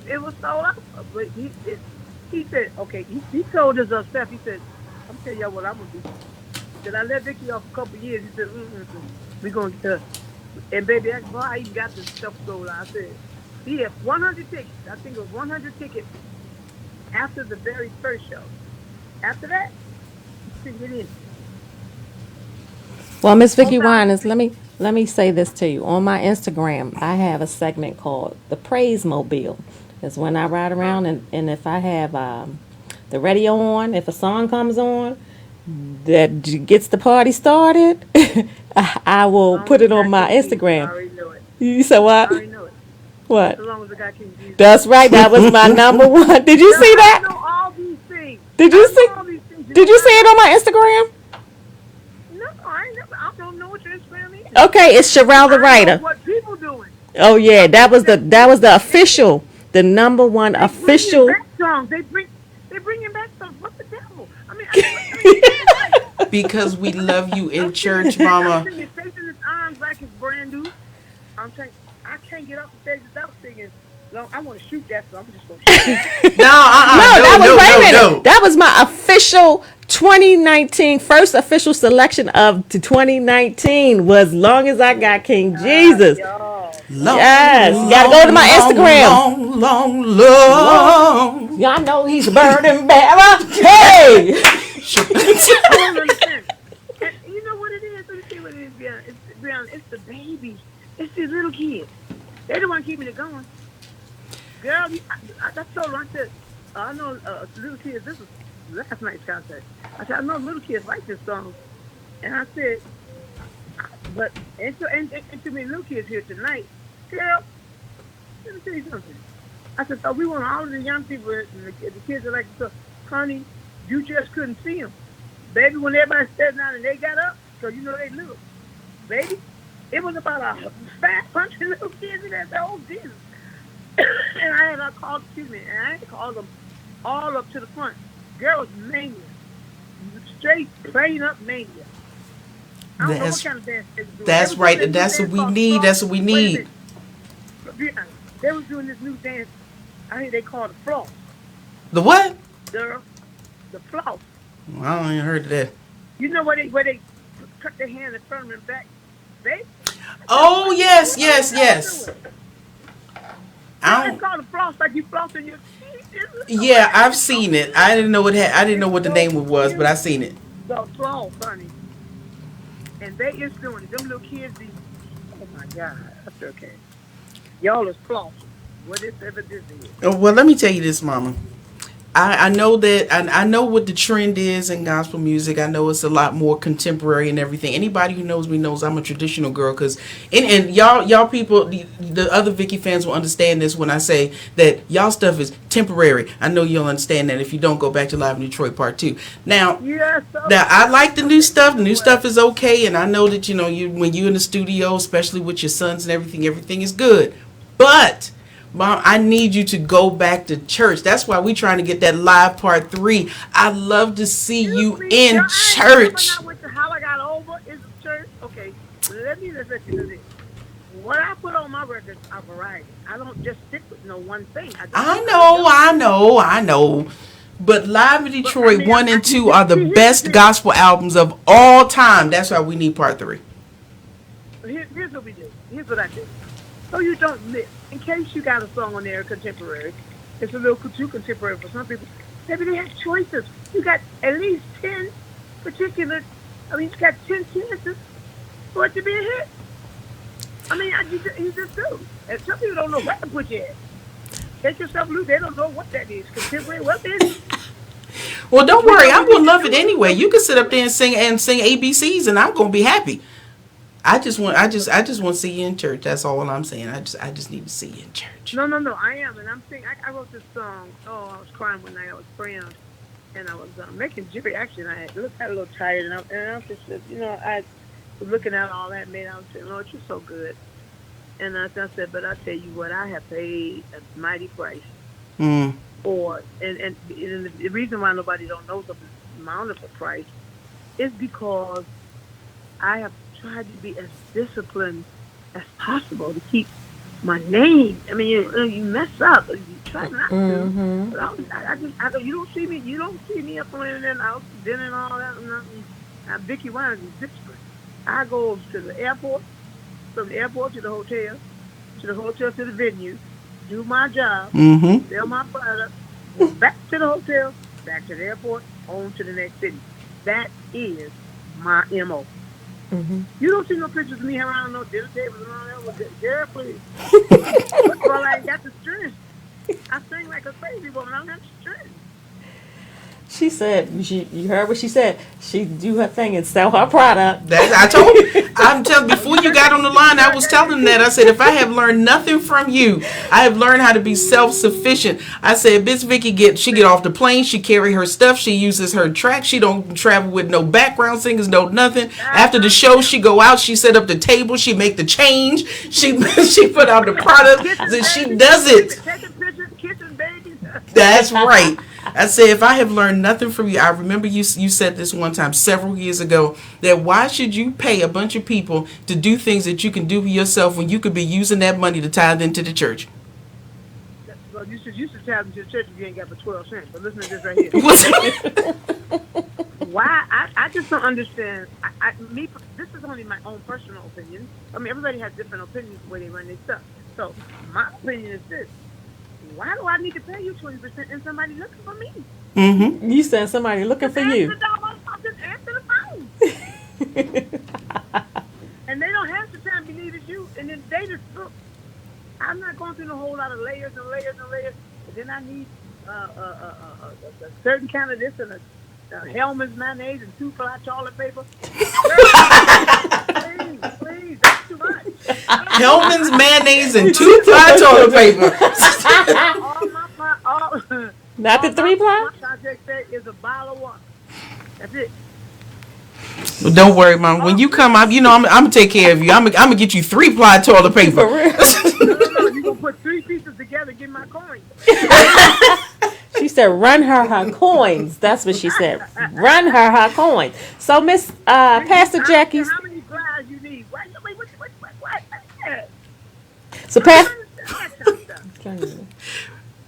It was sold out. But he said, okay, he told us stuff. He said, I'm telling y'all what I'm going to do. Then I let Vickie off a couple of years. He said, we're going to get her. And baby, that's why I even got this stuff sold out. I said, he had 100 tickets. I think it was 100 tickets after the very first show. After that, you can get in. Well, Miss Vickie Winans, let me say this to you. On my Instagram, I have a segment called the Praise Mobile. It's when I ride around and if I have the radio on, if a song comes on that gets the party started, I will put it on my I Instagram. already know it. You said I what? already know it. What? As long as the guy can use it. That's right. That was my number one. Did you see I that? know all these things. Did you I see? know all these things. Did you see it on my Instagram? No, I ain't never. I don't know what your Instagram is. Okay, it's Sherelle the I know writer. what people doing. Oh yeah, that was the official, the number one official. They bring back songs. They bringing back songs. What the devil? I mean, Because we love you in church, Mama. I'm singing, facing his arms like it's brand new. I'm saying I can't get off the stage without singing. No, I want to shoot that, so I'm just going to shoot it. No, that was wait a minute. no. That was my official 2019 first official selection of 2019 was Long As I Got King Jesus. Long, Yes, you gotta go to my Instagram. Long. Y'all know he's a burden bearer. Hey, I don't understand. And you know what it is? Let me see what it is. Beyond around. It's the babies. It's these little kids. They the one keeping it going. Girl, I told her, I said, I know little kids, this was last night's concert. I said, I know little kids like this song. And I said, but, and too many little kids here tonight. Girl, let me tell you something. I said, so we want all of the young people and the kids that like to talk. Honey, you just couldn't see them. Baby, when everybody sat down and they got up, so you know they little. Baby, it was about a 500 little kids in there. I said, oh, Jesus. And I had called, and I had to call them all up to the front. Girls, mania. Straight, plain up mania. I don't know what kind of dance they was doing. That's right. That's what we need. That's what we need. They was doing this new dance. I hear they call it floss. The what? Girl, the floss. Well, I don't even heard of that. You know where they cut their hand in front of them back? They? Oh, yes. It's called a floss, like you flossing your teeth. Yeah, I've seen it. I didn't know I didn't know what the name was, but I seen it. The floss, honey. And they is doing it. Them little kids be, oh my God, that's okay. Y'all is flossing. Whatever this is. Well, let me tell you this, Mama. I know that I know what the trend is in gospel music. I know it's a lot more contemporary and everything. Anybody who knows me knows I'm a traditional girl. And y'all people, the other Vickie fans will understand this when I say that y'all stuff is temporary. I know you'll understand that if you don't go back to Live in Detroit Part 2. Now, I like the new stuff. The new stuff is okay, and I know that when you're in the studio, especially with your sons and everything is good. But Mom, I need you to go back to church. That's why we're trying to get that live part 3. I love to see you in church. How I got over is church. Okay, let me just let you know this. What I put on my records are variety. I don't just stick with no one thing. I know. But Live in Detroit 1 and 2 are the best gospel albums of all time. That's why we need part 3. Here's what we do. Here's what I do. So you don't miss. In case you got a song on there contemporary, it's a little too contemporary for some people. Maybe they have choices. You got at least 10 particular. You got 10 chances for it to be a hit. You just do. And some people don't know what to put you at. Take yourself loose. They don't know what that is. Contemporary. What is it? Well, don't worry. I'm gonna love it anyway. You can sit up there and sing ABCs, and I'm gonna be happy. I just want to see you in church. That's all I'm saying. I just need to see you in church. No. I am, and I'm saying I wrote this song. Oh, I was crying one night. I was praying, and I was making jittery action. I had a little tired, and I was just, I was looking at all that, man. I was saying, Lord, you're so good. And I said, but I tell you what, I have paid a mighty price for, and the reason why nobody don't know the amount of the price is because I have tried to be as disciplined as possible to keep my name. You mess up, you try not to. But you don't see me up on the internet, out to dinner and all that. Vickie Winans is disciplined. I go to the airport, from the airport to the hotel to the venue, do my job, sell my product, go back to the hotel, back to the airport, on to the next city. That is my MO. You don't see no pictures of me around no dinner tables and all that. Well, girl, please. Well, I ain't got the strength. I sing like a crazy woman. I don't have the strength. She said, you heard what she said. She do her thing and sell her product. I told you. I'm telling. Before you got on the line, I was telling them that. I said, if I have learned nothing from you, I have learned how to be self-sufficient. I said, Miss Vickie get off the plane. She carry her stuff. She uses her track. She don't travel with no background singers, no nothing. After the show, she go out. She set up the table. She make the change. She put out the product. And she does it. Taking pictures, kissing babies. That's right. I said, if I have learned nothing from you, I remember you said this one time several years ago, that why should you pay a bunch of people to do things that you can do for yourself when you could be using that money to tithe into the church? Well, you should tithe into the church if you ain't got but 12 cents. But listen to this right here. Why? I just don't understand. This is only my own personal opinion. Everybody has different opinions the way they run their stuff. So my opinion is this. Why do I need to pay you 20% and somebody looking for me? You said somebody looking for you. Just answer the phone. And they don't have to shoot, and then they just look. I'm not going through a whole lot of layers and layers and layers. And then I need a certain kind of this and a Hellman's mayonnaise and 2 ply toilet paper. Please, that's too much. Hellman's mayonnaise and 2-ply toilet paper. Not the 3-ply? My contract said is a bottle of water. That's it. Well, don't worry, Mom. When you come out, I'm gonna take care of you. I'm gonna get you 3-ply toilet paper. For real. No. You gonna put 3 pieces together, get my coin. She said, "Run her coins." That's what she said. Run her coins. So, Miss Pastor Jackie. How many plies you need? What? So, Pastor.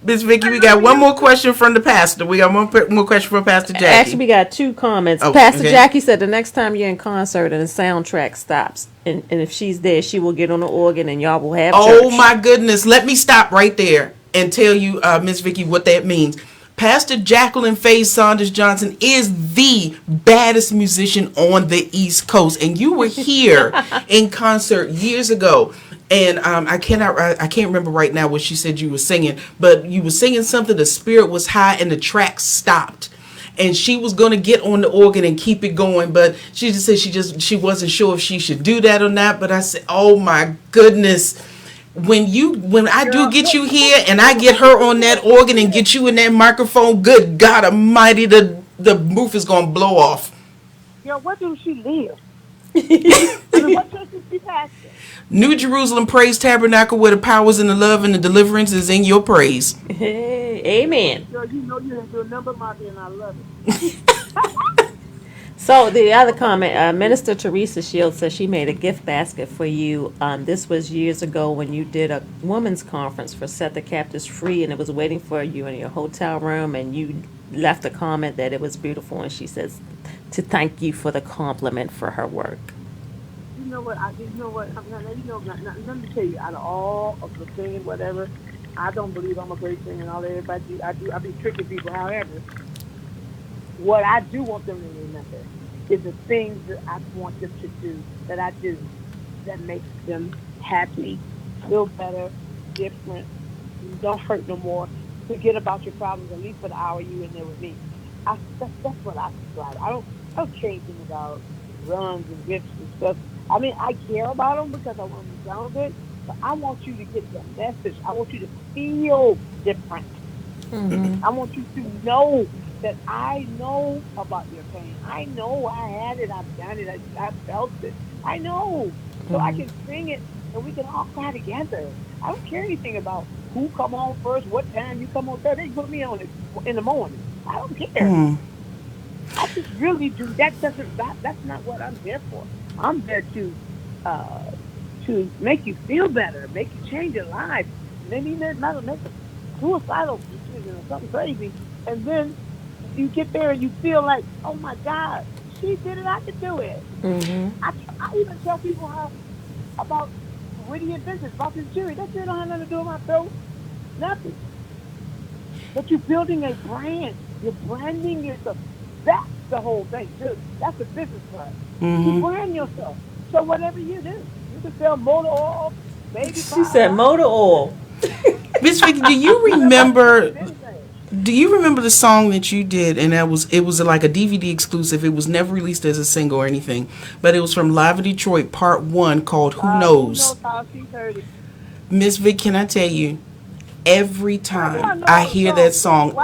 Miss Vickie, we got one more question from the pastor. We got one more question from Pastor Jackie. Actually, we got 2 comments. Oh, Pastor okay. Jackie said the next time you're in concert and the soundtrack stops, and if she's there, she will get on the organ and y'all will have church. Oh my goodness! Let me stop right there and tell you, Miss Vickie, what that means. Pastor Jacqueline Faye Saunders Johnson is the baddest musician on the East Coast, and you were here in concert years ago. And I can't remember right now what she said you were singing, but you were singing something. The spirit was high, and the track stopped. And she was going to get on the organ and keep it going, but she just said she wasn't sure if she should do that or not. But I said, oh my goodness. When I do get you here and I get her on that organ and get you in that microphone, good God Almighty, the roof is gonna blow off. Yo, where do she live? What church is she pastor? New Jerusalem Praise Tabernacle, where the powers and the love and the deliverance is in your praise. Hey, amen. Yo, you know you have to remember my and I love it. So the other comment, Minister Teresa Shields says she made a gift basket for you. This was years ago when you did a women's conference for Set the Captives Free, and it was waiting for you in your hotel room, and you left a comment that it was beautiful, and she says to thank you for the compliment for her work. You know what? Let me tell you, out of all of the singing, whatever, I don't believe I'm a great singer and all that. Everybody, I be tricking people. However, what I do want them to remember is the things that I want them to do, that I do, that makes them happy, feel better, different, don't hurt no more. Forget about your problems, at least for the hour you in there with me. That's what I subscribe. I don't care anything about runs and rips and stuff. I mean, I care about them because I want them to sound good, but I want you to get the message. I want you to feel different. Mm-hmm. I want you to know that I know about your pain. I know I had it. I've done it. I felt it. I know. So I can sing it, and we can all cry together. I don't care anything about who come on first, what time you come on third. They put me on it in the morning. I don't care. I just really do. That's not what I'm there for. I'm there to make you feel better, make you change your life. Maybe not make a suicidal decision or something crazy, and then you get there and you feel like, oh my God, she did it, I could do it. Mm-hmm. I even tell people about witty inventions, about this jury. That shit don't have nothing to do with my throat. Nothing. But you're building a brand. You're branding yourself. That's the whole thing, too. That's the business part. Mm-hmm. You brand yourself. So whatever you do, you can sell motor oil, baby powder. She said motor oil. Miss Vickie, do you remember the song that you did? And it was like a DVD exclusive. It was never released as a single or anything, but it was from Live in Detroit, Part 1, called Who Knows? Miss Vic, can I tell you, every time I hear that song,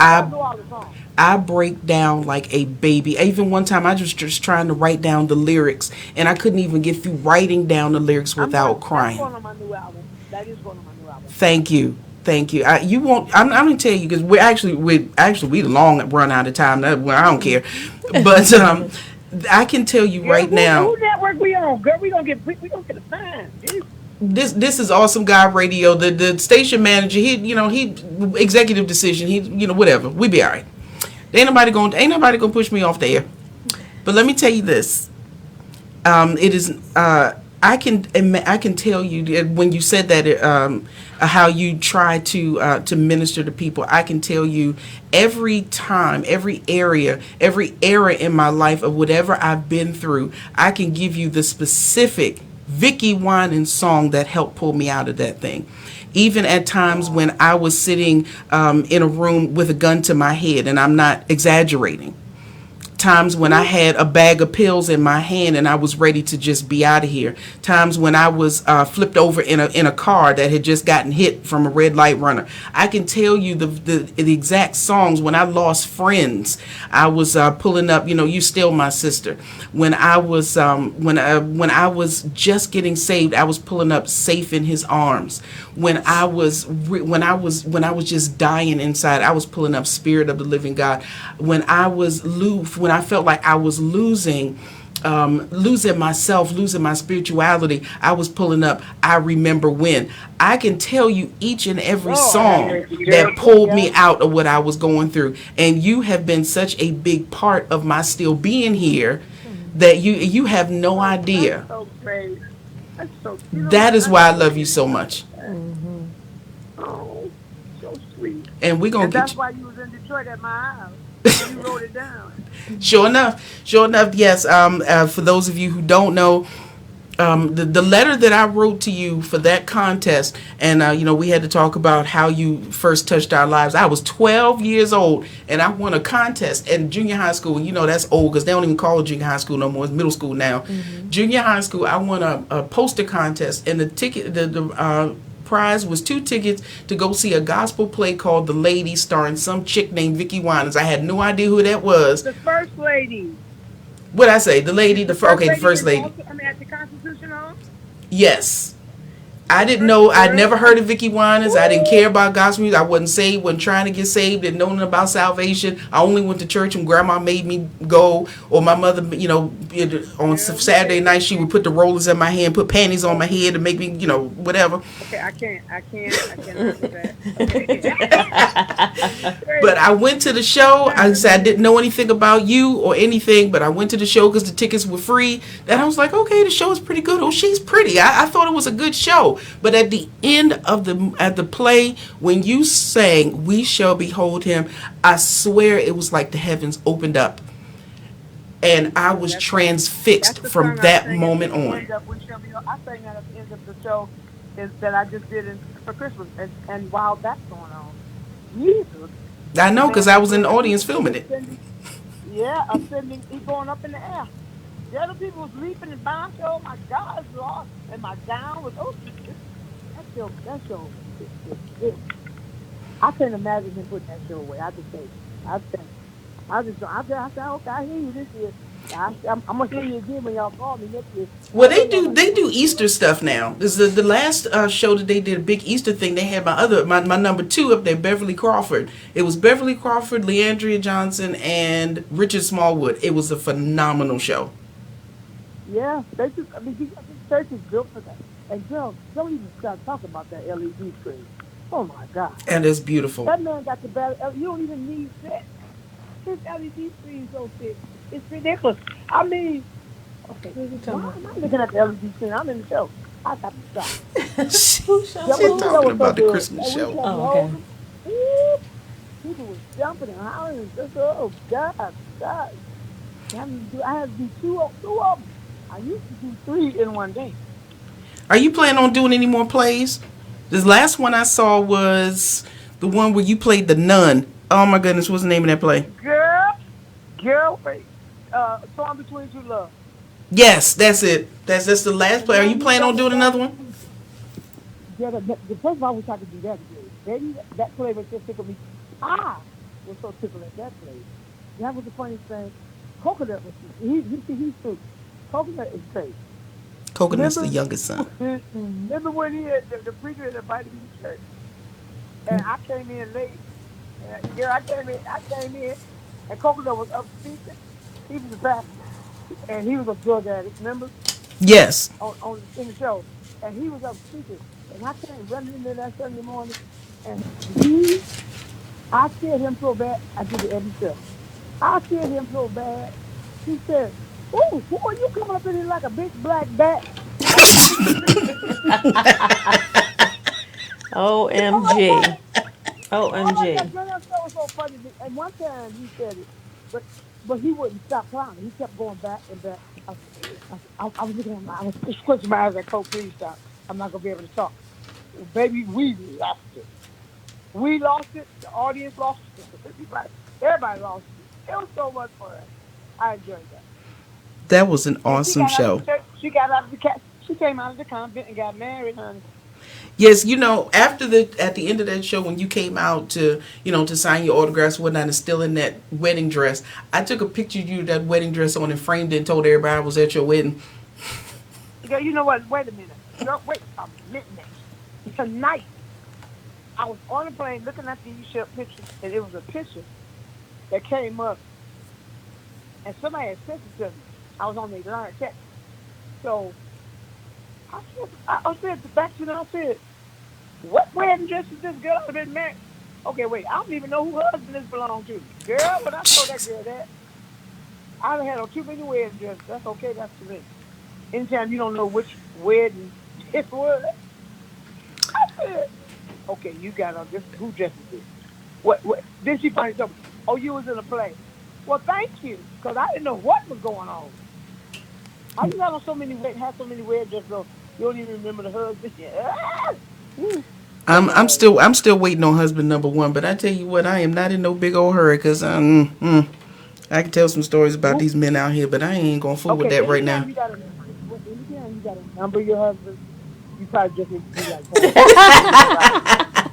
I break down like a baby. Even one time I was just trying to write down the lyrics, and I couldn't even get through writing down the lyrics without crying. That's one of my new album. That is one of my new albums. Thank you. You won't. I'm going to tell you because we long run out of time. I don't care, but I can tell you right now. Who network we on, girl? We gonna get a fine. This is Awesome God Radio. The station manager, he executive decision. He whatever. We be all right. Ain't nobody gonna push me off the air. But let me tell you this. It is. I can tell you that when you said that how you try to minister to people. I can tell you every time, every era in my life of whatever I've been through. I can give you the specific Vickie Winans song that helped pull me out of that thing. Even at times when I was sitting in a room with a gun to my head, and I'm not exaggerating, times when I had a bag of pills in my hand and I was ready to just be out of here. Times when I was flipped over in a car that had just gotten hit from a red light runner. I can tell you the exact songs. When I lost friends, I was pulling up. You still my sister. When I was just getting saved, I was pulling up Safe in His Arms. When I was just dying inside, I was pulling up Spirit of the Living God. When I felt like I was losing myself, losing my spirituality, I was pulling up I Remember When. I can tell you each and every song that pulled me out of what I was going through. And you have been such a big part of my still being here that you have no idea. So great. That's so. That is why I love you so much. Oh, so sweet. And we're going And to get that's you. why you was in Detroit at my house. You wrote it down. Sure enough, yes. For those of you who don't know, the letter that I wrote to you for that contest, and we had to talk about how you first touched our lives. I was 12 years old, and I won a contest in junior high school. That's old because they don't even call it junior high school no more. It's middle school now. Junior high school, I won a poster contest, and the prize was 2 tickets to go see a gospel play called The Lady, starring some chick named Vickie Winans. I had no idea who that was. The first lady. What'd I say? The lady, the first lady. At the Constitution Hall. Yes. I didn't know. I'd never heard of Vickie Winans. I didn't care about gospel music. I wasn't saved. Wasn't trying to get saved. Didn't know nothing about salvation. I only went to church when Grandma made me go, or my mother. On Saturday night she would put the rollers in my hand, put panties on my head, and make me, whatever. Okay, I can't answer that. But I went to the show. I said I didn't know anything about you or anything, but I went to the show because the tickets were free. Then I was like, okay, the show is pretty good. Oh, she's pretty. I thought it was a good show. But at the end of the play, when you sang "We Shall Behold Him," I swear it was like the heavens opened up, and I was transfixed from that moment on. I sang that at the end of the show that I just did for Christmas, and while that's going on, Jesus. I know because I was in the audience filming it. Yeah, ascending, he's going up in the air. The other people was leaping and bouncing. Oh my God, Lord! And my gown was that show. I can't imagine him putting that show away. I just say, I said, okay, I hear you this year. I'm gonna hear you again when y'all call me next year. Well, they do Easter stuff now. This is the last show that they did a big Easter thing. They had my number 2 up there, Beverly Crawford. It was Beverly Crawford, Leandria Johnson, and Richard Smallwood. It was a phenomenal show. Yeah, they just. This church is built for that. And girls, don't even start talking about that LED screen. Oh my God. And it's beautiful. That man got the bad. You don't even need that. His LED screen is so thick. It's ridiculous. I mean, okay. Why am I looking at the LED screen? I'm in the show. I got to stop. She's talking about the Christmas show. Oh, okay. People was jumping and hollering and just, oh God. I had to do two of them. I used to do 3 in one day. Are you planning on doing any more plays? This last one I saw was the one where you played the nun. Oh my goodness, what's the name of that play? Girl, wait. Torn Between Two Love. Yes, that's it. That's the last play. Are you planning on doing another one? Yeah, the first of all, I wish I could do that again. Baby, that play was just tickled me. I was so tickled at that play. That was the funniest thing. Coconut was he's too. Coconut is crazy. Coconut's the youngest son. Remember when he had the preacher had invited me to church, and I came in late. I came in, and Coconut was up speaking. He was a pastor, and he was a drug addict. Remember? Yes. In the show, and he was up speaking, and I came running into that Sunday morning, and I scared him so bad. I did it every show. I scared him so bad. He said, "Oh, who are you coming up in here like a big black bat?" OMG. Oh my OMG. God, that was so funny. And one time he said it, but he wouldn't stop clowning. He kept going back and back. I was looking at my, I was squinching my eyes like, Cole, please stop. I'm not gonna be able to talk. Baby, we lost it. We lost it. The audience lost it. Everybody lost it. It was so much fun. I enjoyed that. That was an And she awesome got out of the show. church. She got out of the She came out of the convent and got married, honey. Yes, after at the end of that show when you came out to to sign your autographs and whatnot and still in that wedding dress, I took a picture of you with that wedding dress on and framed it and told everybody I was at your wedding. Girl, you know what? Wait a minute. Girl, wait a minute. Tonight, I was on a plane looking at these pictures, and it was a picture that came up, and somebody had sent it to me. I was on the line text. So I said back to them, I said, what wedding dress is this girl have been married? Okay, wait, I don't even know who her husband this belonged to. Girl, when I told that girl that, I done had on too many wedding dresses. That's okay, that's to me. Anytime you don't know which wedding it was, I said, okay, you got on this. Who dresses this? What? Then she finally told me, oh, you was in a play. Well, thank you, because I didn't know what was going on. I just had on so many wedding dresses, so you don't even remember the husband. I'm still waiting on husband number one, but I tell you what, I am not in no big old hurry because I can tell some stories about these men out here, but I ain't gonna fool with Okay, that right now. anytime you got to number your husband, you probably just need to be like that.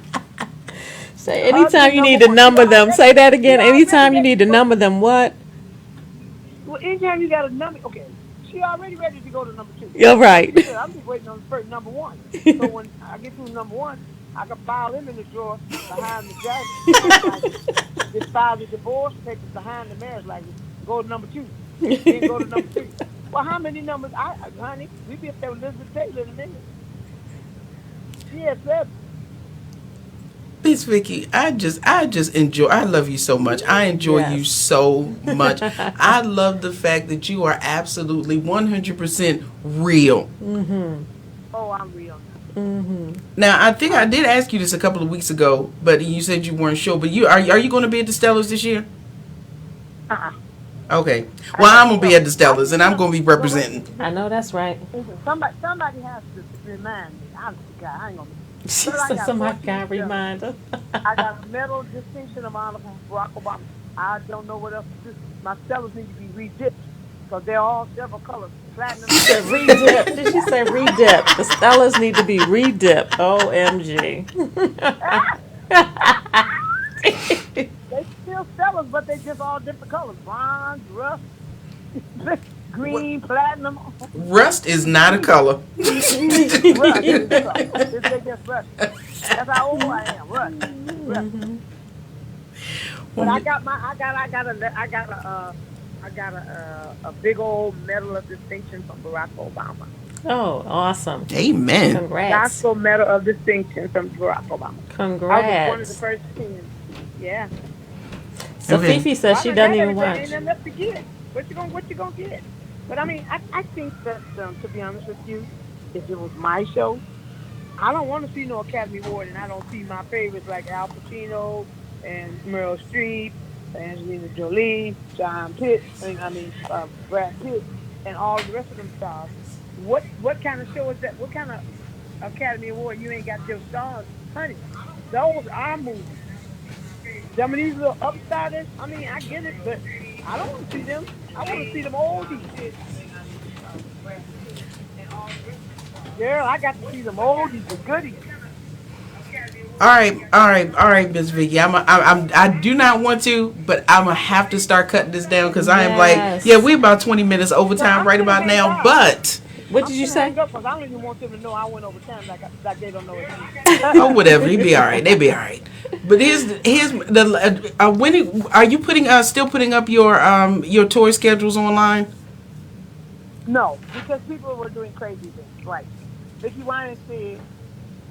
Say anytime Husband you number need to one. number them. Say that She again. already Anytime you ready need to to go. number them, what? Well, anytime you got a number, okay, she already ready to go to number two. You're So right. she said, I'm just waiting on the first number one. So when I get through number one, I can file him in the drawer behind the marriage license. Just file the divorce papers behind the marriage license. Go to number two. Then go to number three. Well, how many numbers? Honey, we be up there with Elizabeth Taylor in a minute. She had 7. Miss Vicky, I just enjoy. I love you so much. I enjoy you Yes. so much. I love the fact that you are absolutely 100% real. Oh, I'm real Now, I think now. I did ask you this a couple of weeks ago, but you said you weren't sure. But are you going to be at the Stellars this year? Uh-uh. Okay. I Well, got I'm to gonna be tell. at the Stellars, and I'm gonna be Well, wait a representing. minute. I know that's right. Listen, somebody has to remind me. I forgot. I ain't gonna. She But I said got somebody 14 got stellars. reminder. I got a medal distinction of honor from Barack Obama. I don't know what else to do. My stellars need to be redipped because they're all several colors: platinum, She said silver. redip. Did she say redip? The Stellas need to be redipped. OMG. They still stellars, but they just all different colors: bronze, rust, green, platinum. Rust is not a color. Rust is a color. They just rusty. That's how old I am. Rusty. But I got a big old medal of distinction from Barack Obama. Oh, awesome. Amen. Congrats. Gospel Medal of Distinction from Barack Obama. I was one of the Congrats. first 10. Yeah. So Okay. Fifi Well, says I she done doesn't got even everything. watch. Ain't nothing left to get. What you gonna get? But I mean, I think that to be honest with you, if it was my show, I don't want to see no Academy Award, and I don't see my favorites like Al Pacino and Meryl Streep, Angelina Jolie, John Pitt, and Brad Pitt, and all the rest of them stars. What kind of show is that? What kind of Academy Award you ain't got your stars, honey? Those are movies. Some of these little upstarters, I mean, I get it, but I don't want to see them. I want to see them oldies. Girl, I got to see them oldies, the goodies. All right, Miss Vicky. I do not want to, but I'm gonna have to start cutting this down because I am like, yeah, Yes. we about 20 minutes No, overtime I'm right gonna about hang now. up. But What I'm did you gonna say? hang up because I don't even want them to know I went over time like they don't know it's me. oh, whatever, they be all right. They be all right. But here's the are you still putting up your tour schedules online? No, because people were doing crazy things. Like Vickie Winans said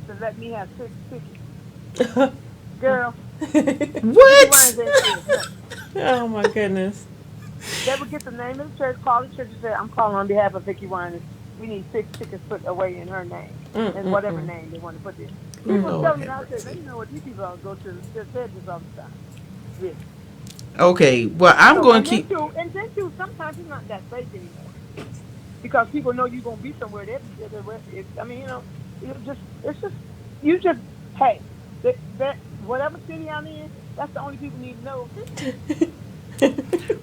to let me have 6 tickets. Girl, Vickie Winans What? ain't said nothing. Oh my goodness. They would get the name of the church, call the church and say, I'm calling on behalf of Vickie Winans. We need 6 tickets put away in her name. And whatever name they want to put in. People were Lord telling me, have I said, mercy. you know what, these people don't go to the church said this all the time. Really. Okay. Well, I'm So going to keep. and then too, sometimes it's not that safe anymore because people know you're gonna be somewhere. I mean, it's just you just hey that whatever city I'm in, that's the only people need to know.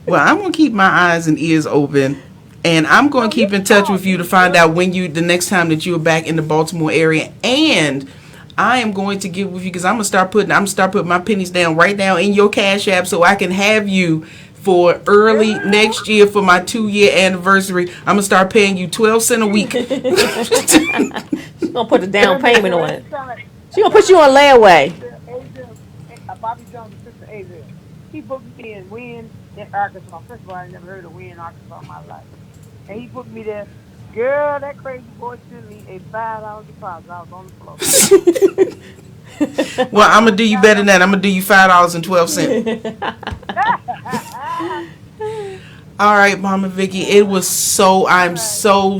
Well, I'm going to keep my eyes and ears open. And I'm going to No, you keep in touch call with you to me, find girl. out when the next time that you are back in the Baltimore area. And I am going to get with you because I'm gonna start putting my pennies down right now in your Cash App so I can have you for early Girl, next year for my 2 year anniversary. I'm gonna start paying you 12 cents a week. She's gonna put a down wait a minute, payment girl. on it. She You gonna sound put you like on layaway. Bobby Jones' sister Asia. He booked me in Wynn in Arkansas. First of all, I never heard of Wynn, Arkansas in my life. And he booked me there. Girl, that crazy boy sent me a $5 deposit. I was on the floor. Well, I'm I gonna do you got better than up. that. I'm gonna do you $5.12. All right, Mama Vickie. It was so. All I'm right. so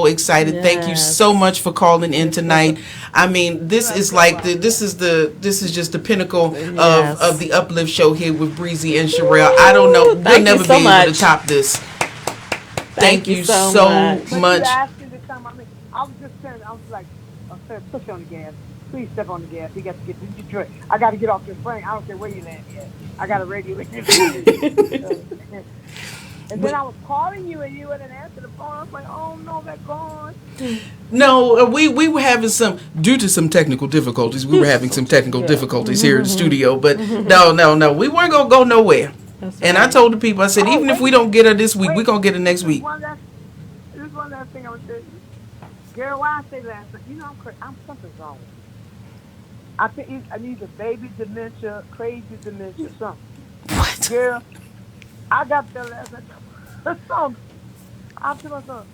excited. Thank you so Yes. much for calling in tonight. I mean, You this are is so like welcome. this is just the pinnacle of Yes. the Uplift show here with Breezy and Sherelle. I don't know. We'll Thank you never so be able to much. top this. Thank Thank you you so so much. But you much. asked him to come. I mean, I was just saying, I was like, said, push on the gas. Please step on the gas. He got to get to Detroit. I got to get off this plane. I don't care where you land at. I got a regular ticket. So, and then But I was calling you and you wouldn't answer the phone. I was like, oh no, they're gone. no, we were having some due to some technical difficulties. We were having some technical Yeah. difficulties here in the studio. But no, we weren't gonna go nowhere. That's And I right. told the people, I said, Oh, even if wait we a don't minute. get her this week, we're Wait. gonna get her This next is week. one last. This is one last thing I would tell you. Girl, why I say last night? You know, I'm something's wrong with me. I think I need a baby dementia, crazy dementia, something. What? Girl, I got there last night. Something. I said myself,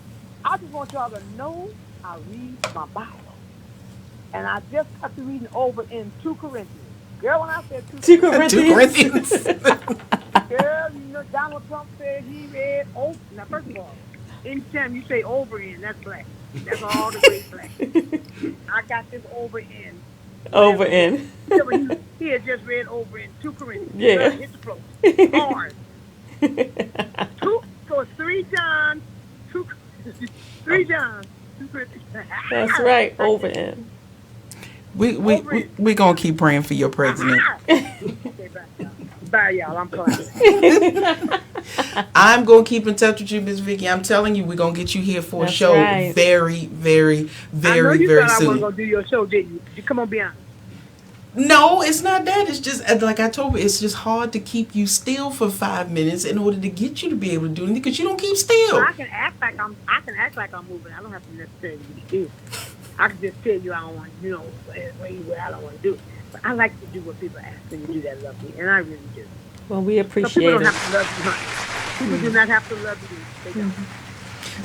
I just want y'all to know I read my Bible. And I just got to reading over in 2 Corinthians. Girl, when I said 2 2 Corinthians, 2 Corinthians. Corinthians. girl, you know Donald Trump said he read over. Now, first of all, anytime you say over in, that's black. That's all the way black. I got this over in Over whatever book. in. Remember, he had just read over in 2 Corinthians. Girl, Yeah. hit the floor. Hard. Two, so it's 3 John, 2, 3 John, 2 Corinthians. That's right. I Over can't, in. over in. We gonna keep praying for your president. Okay, bye, y'all. Bye, y'all. I'm calling. I'm gonna keep in touch with you, Miss Vickie. I'm telling you, we're gonna get you here for a That's show right. I know you very thought I wasn't soon. going to do your show, didn't you? You come on, be honest. No, it's not that. It's just like I told you, it's just hard to keep you still for 5 minutes in order to get you to be able to do anything because you don't keep Well, still. I can act like I'm moving. I don't have to necessarily be still. I can just tell you I don't want, where I don't want to do it. But I like to do what people ask me to do that love me, and I really do. Well, we So people appreciate don't it. have to love you, honey. People do not have to love you. They don't.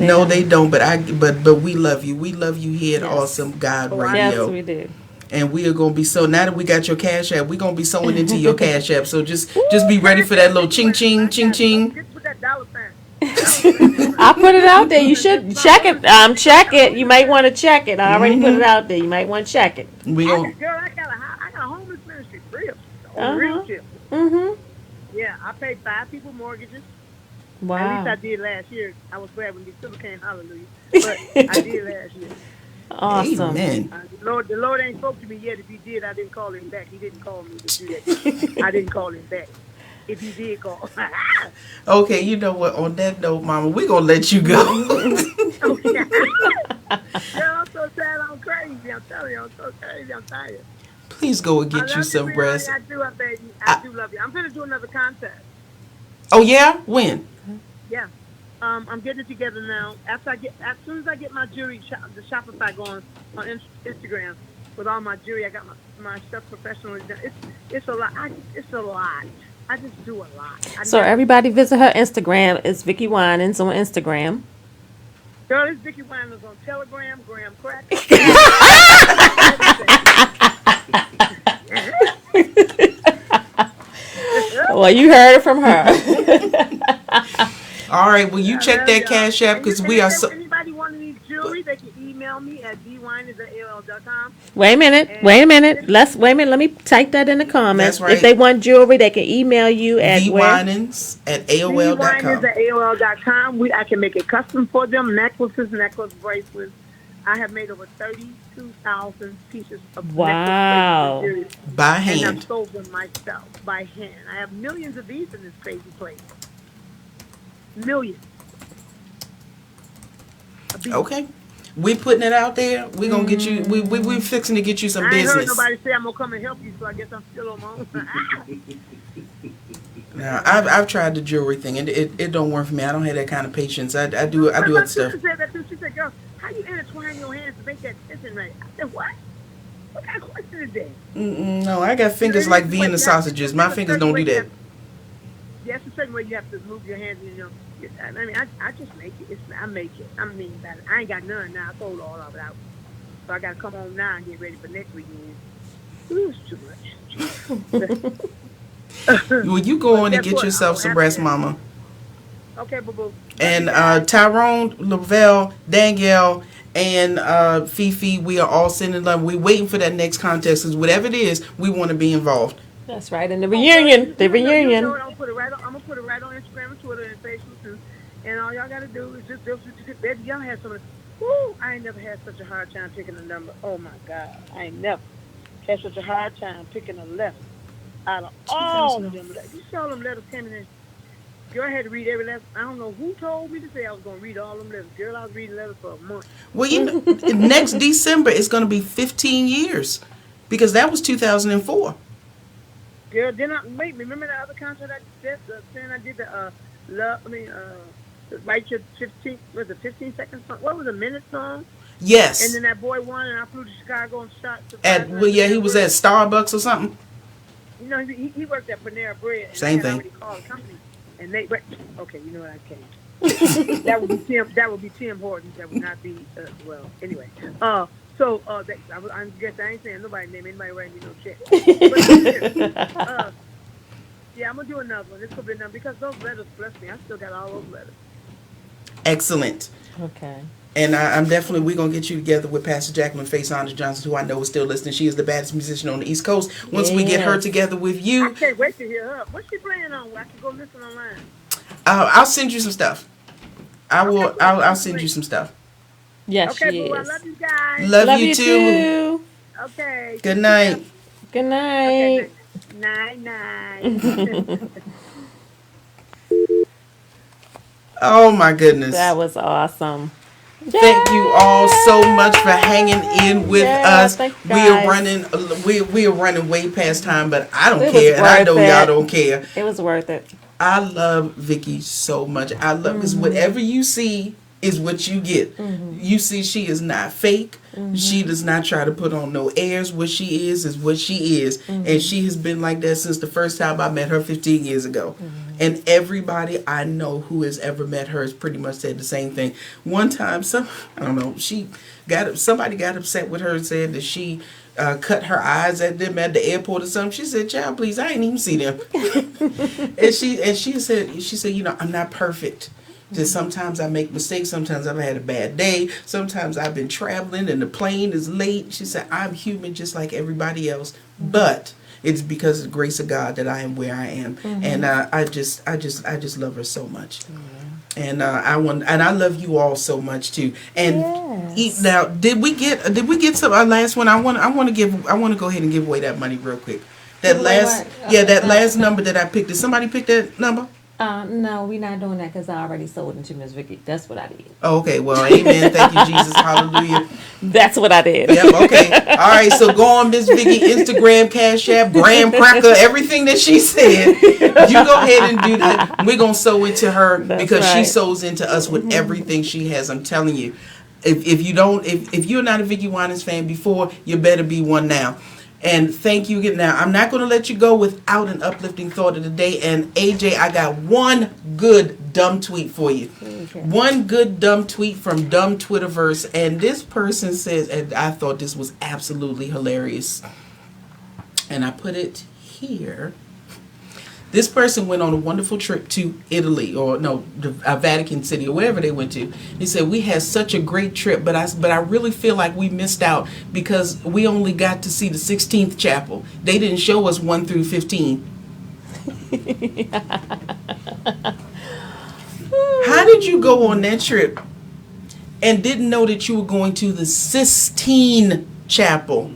No, they don't. But we love you. We love you here at Yes. Awesome God Oh, I Yes, Radio. know. we do. And we are gonna be so now that we got your Cash App, we're gonna be sewing into your Cash App. So just Ooh, be ready for cash that app little ching anywhere. ching I ching got it. Don't ching. forget to put that dollar sign. Dollar sign in front. I put it out there. You Just should some check it. Check it. You might want to $100. check it. I already put it out there. You might want to check it. We gonna I got a homeless ministry for real. On the Uh real huh. tip. Mhm. Yeah, I paid 5 people mortgages. At least I Wow. did last year. I was glad when December came, hallelujah. But I did last year. Awesome. Amen. The Lord ain't spoke to me yet. If he did, I didn't call him back. He didn't call me to do that yet. I didn't call him back. If he did call. Okay, you know what? On that note, Mama, we're gonna let you go. Okay. Girl, I'm so sad. I'm crazy. I'm telling you, I'm so crazy. I'm tired. Please go and I get you love you, some Brianna. rest. I do, baby. I I, do love you. I'm going to do another contest. oh yeah, when? Yeah. I'm getting it together now. As soon as I get my jewelry, the Shopify going on Instagram with all my jewelry, I got my stuff professionally done. It's a lot. It's a lot. I just do a lot. So everybody visit her Instagram. It's Vickie Winans on Instagram. Girl, this Vickie Winans on Telegram, Graham Crack. Well, you heard it from her. All right, well you check that y'all. Cash App And because we are so. anybody want any jewelry, they can email me at dwinans@aol.com. Wait a minute. And Wait a minute. Wait a minute. Let me type that in the comments. That's right. If they want jewelry, they can email you at where? Winans at AOL.com. at AOL.com. I can make it custom for them. Necklaces, necklace bracelets. I have made over 32,000 pieces of Wow. necklace bracelets By and hand. I've sold them myself by hand. I have millions of these in this crazy place. Millions. Okay. We putting it out there. We gonna get you. We fixing to get you some I ain't heard business. nobody say I'm gonna come and help you, so I guess I'm still on my own. Now I've tried the jewelry thing and it don't work for me. I don't have that kind of patience. I do other stuff. She said that too. She said, "Girl, how you intertwine your hands to make that tension right?" I said, "What? What kind of question is that?" No, I got fingers like Vienna sausages. My fingers don't do that. Yes, a certain way you have to move your hands. I mean, I just make it. I make it. I mean, I ain't got none now. I sold all of it out, so I got to come home now and get ready for next weekend. Ooh, it's too much. Well, you go on and get yourself some rest, Mama. Okay, boo-boo. And Tyrone, Lavelle, Danielle, and Fifi, we are all sending love. We're waiting for that next contest because whatever it is, we want to be involved. That's right. And the reunion. The reunion. I'm gonna put it right on Instagram and Twitter and Facebook too. And all y'all gotta do is just baby, y'all had some. Woo! I ain't never had such a hard time picking a number. Oh my God, I ain't never had such a hard time picking a letter out of all of them. You see all them letters coming in. Girl, I had to read every letter. I don't know who told me to say I was gonna read all them letters. Girl, I was reading letters for a month. Well, next December is going to be 15 years because that was 2004. Girl, remember the other concert I did? Saying I did the write your 15 was it 15 seconds song? What was a minute song? Yes. And then that boy won, and I flew to Chicago and shot. He was at Starbucks or something. You know, he worked at Panera Bread. And Same they had thing. already called the company, and okay, you know what I can't. That would be Tim. That would be Tim Hortons. That would not be well. Anyway, I guess I ain't saying nobody name anybody writing me no check. But, yeah, I'm gonna do another one. This could be another because those letters bless me. I still got all those letters. Excellent. Okay. And I'm definitely, we're going to get you together with Pastor Jacqueline Faisonda Johnson, who I know is still listening. She is the baddest musician on the East Coast. Once we get her together with I you, can't wait to hear her. What's she playing on? I can go listen online. I'll send you some stuff. I'll send you some stuff. Yes, Okay, she boo, I is. love you guys. Love you too. Okay. Good night. Good night. Okay, night. Oh my goodness. That was awesome. Thank you all so much for hanging in with us. Thank you We are guys. running way past time, but I don't It was care, and I worth know it. y'all don't care. It was worth it. I love Vickie so much. I love because whatever you see is what you get. You see, she is not fake. She does not try to put on no airs. What she is what she is, and she has been like that since the first time I met her 15 years ago. And everybody I know who has ever met her has pretty much said the same thing. One time, somebody got upset with her and said that she cut her eyes at them at the airport or something. She said, "Child, please, I ain't even see them." and she said, I'm not perfect. Just sometimes I make mistakes. Sometimes I've had a bad day. Sometimes I've been traveling and the plane is late. She said, I'm human just like everybody else. But it's because of the grace of God that I am where I am. And I just love her so much. And I love you all so much too. And now, did we get some our last one? I want to go ahead and give away that money real quick. That last number that I picked. Did somebody pick that number? No, we're not doing that because I already sold it to Miss Vickie. That's what I did. Oh, okay, well, amen. Thank you, Jesus. Hallelujah. That's what I did. Yep, okay. All right, so go on Miss Vickie, Instagram, Cash App, Graham Cracker, everything that she said. You go ahead and do that. We're going to sow into her because she sows into us with everything she has. I'm telling you. If you're not a Vickie Winans fan before, you better be one now. And thank you again. Now, I'm not going to let you go without an uplifting thought of the day. And AJ, I got one good dumb tweet for you. Okay. One good dumb tweet from Dumb Twitterverse. And this person says, and I thought this was absolutely hilarious. And I put it here. This person went on a wonderful trip to Italy, or no, the Vatican City, or wherever they went to. He said, we had such a great trip, but I really feel like we missed out because we only got to see the 16th chapel. They didn't show us 1 through 15. How did you go on that trip and didn't know that you were going to the Sistine Chapel,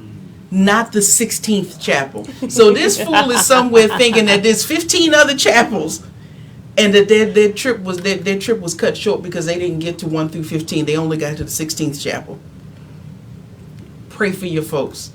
not the 16th chapel? So this fool is somewhere thinking that there's 15 other chapels, and that their trip was cut short because they didn't get to 1 through 15. They only got to the 16th chapel. Pray for your folks.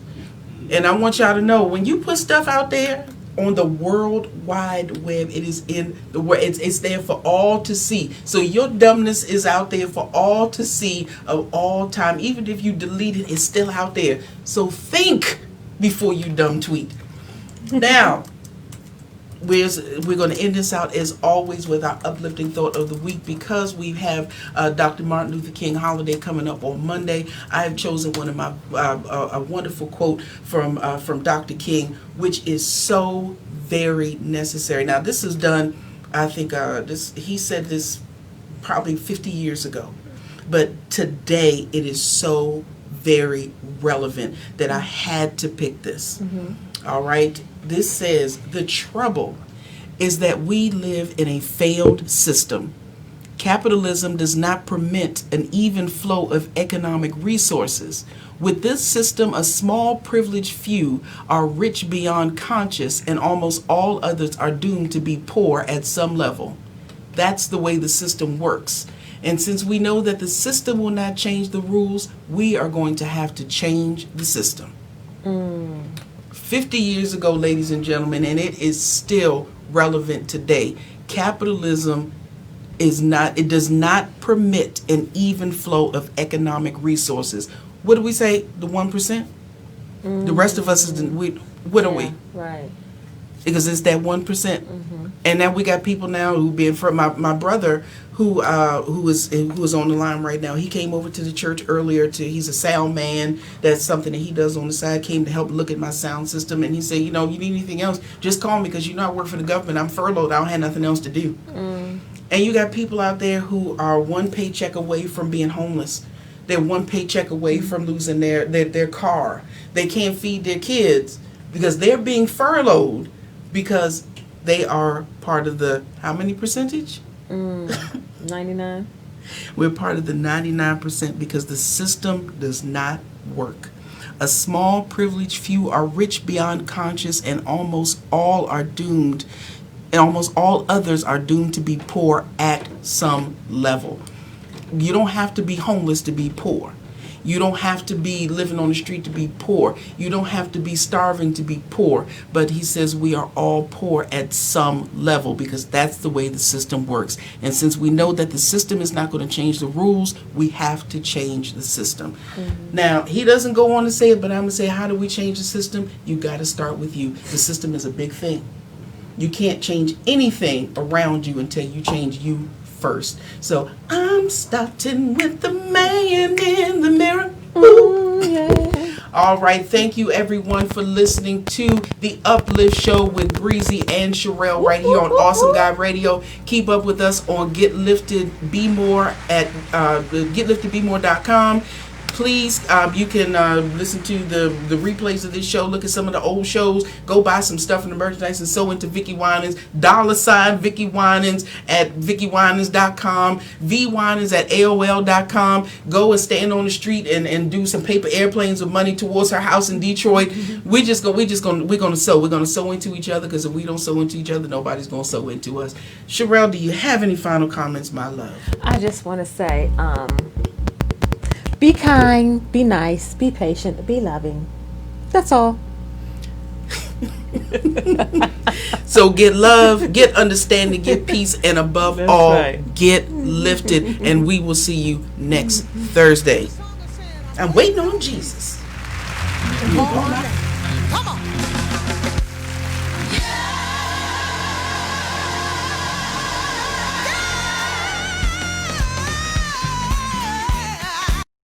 And I want y'all to know, when you put stuff out there on the World Wide Web, it is in the world. It's there for all to see. So your dumbness is out there for all to see of all time. Even if you delete it, it's still out there. So think before you dumb tweet. Now, we're going to end this out as always with our uplifting thought of the week, because we have Dr. Martin Luther King holiday coming up on Monday. I have chosen one of my a wonderful quote from Dr. King, which is so very necessary. Now, this is done, I think he said this probably 50 years ago, but today it is so very relevant that I had to pick this. Mm-hmm. All right. This says, the trouble is that we live in a failed system. Capitalism does not permit an even flow of economic resources. With this system, a small privileged few are rich beyond conscious, and almost all others are doomed to be poor at some level. That's the way the system works. And since we know that the system will not change the rules, we are going to have to change the system. 50 years ago, ladies and gentlemen, and it is still relevant today. Capitalism does not permit an even flow of economic resources. What do we say? The 1%? The rest of us what are we? Right. Because it's that 1%. Mm-hmm. And now we got people now who been from my brother who is on the line right now. He came over to the church earlier he's a sound man. That's something that he does on the side. Came to help look at my sound system, and he said, you need anything else, just call me, because I work for the government. I'm furloughed. I don't have nothing else to do. And you got people out there who are one paycheck away from being homeless. They're one paycheck away from losing their car. They can't feed their kids because they're being furloughed, because they are part of the, how many percentage? 99. We're part of the 99% because the system does not work. A small privileged few are rich beyond conscious, and almost all others are doomed to be poor at some level. You don't have to be homeless to be poor. You don't have to be living on the street to be poor. You don't have to be starving to be poor. But he says we are all poor at some level, because that's the way the system works. And since we know that the system is not going to change the rules, we have to change the system. Mm-hmm. Now, he doesn't go on to say it, but I'm going to say, how do we change the system? You got to start with you. The system is a big thing. You can't change anything around you until you change you first. So I'm starting with the man in the mirror. Ooh, yeah. All right, thank you everyone for listening to the Uplift Show with Breezy and Sherelle right here on Awesome God Radio. Keep up with us on Get Lifted Be More at getliftedbemore.com. Please, you can listen to the replays of this show, look at some of the old shows, go buy some stuff in the merchandise, and sew into Vickie Winans, $ Vickie Winans at VickieWinans.com, VWinans at AOL.com. Go and stand on the street and do some paper airplanes of money towards her house in Detroit. We're gonna sew. We're gonna sew into each other, because if we don't sew into each other, nobody's gonna sew into us. Sherelle, do you have any final comments, my love? I just want to say, be kind, be nice, be patient, be loving. That's all. So get love, get understanding, get peace, and above all, get lifted. And we will see you next Thursday. I'm waiting on Jesus. Come on.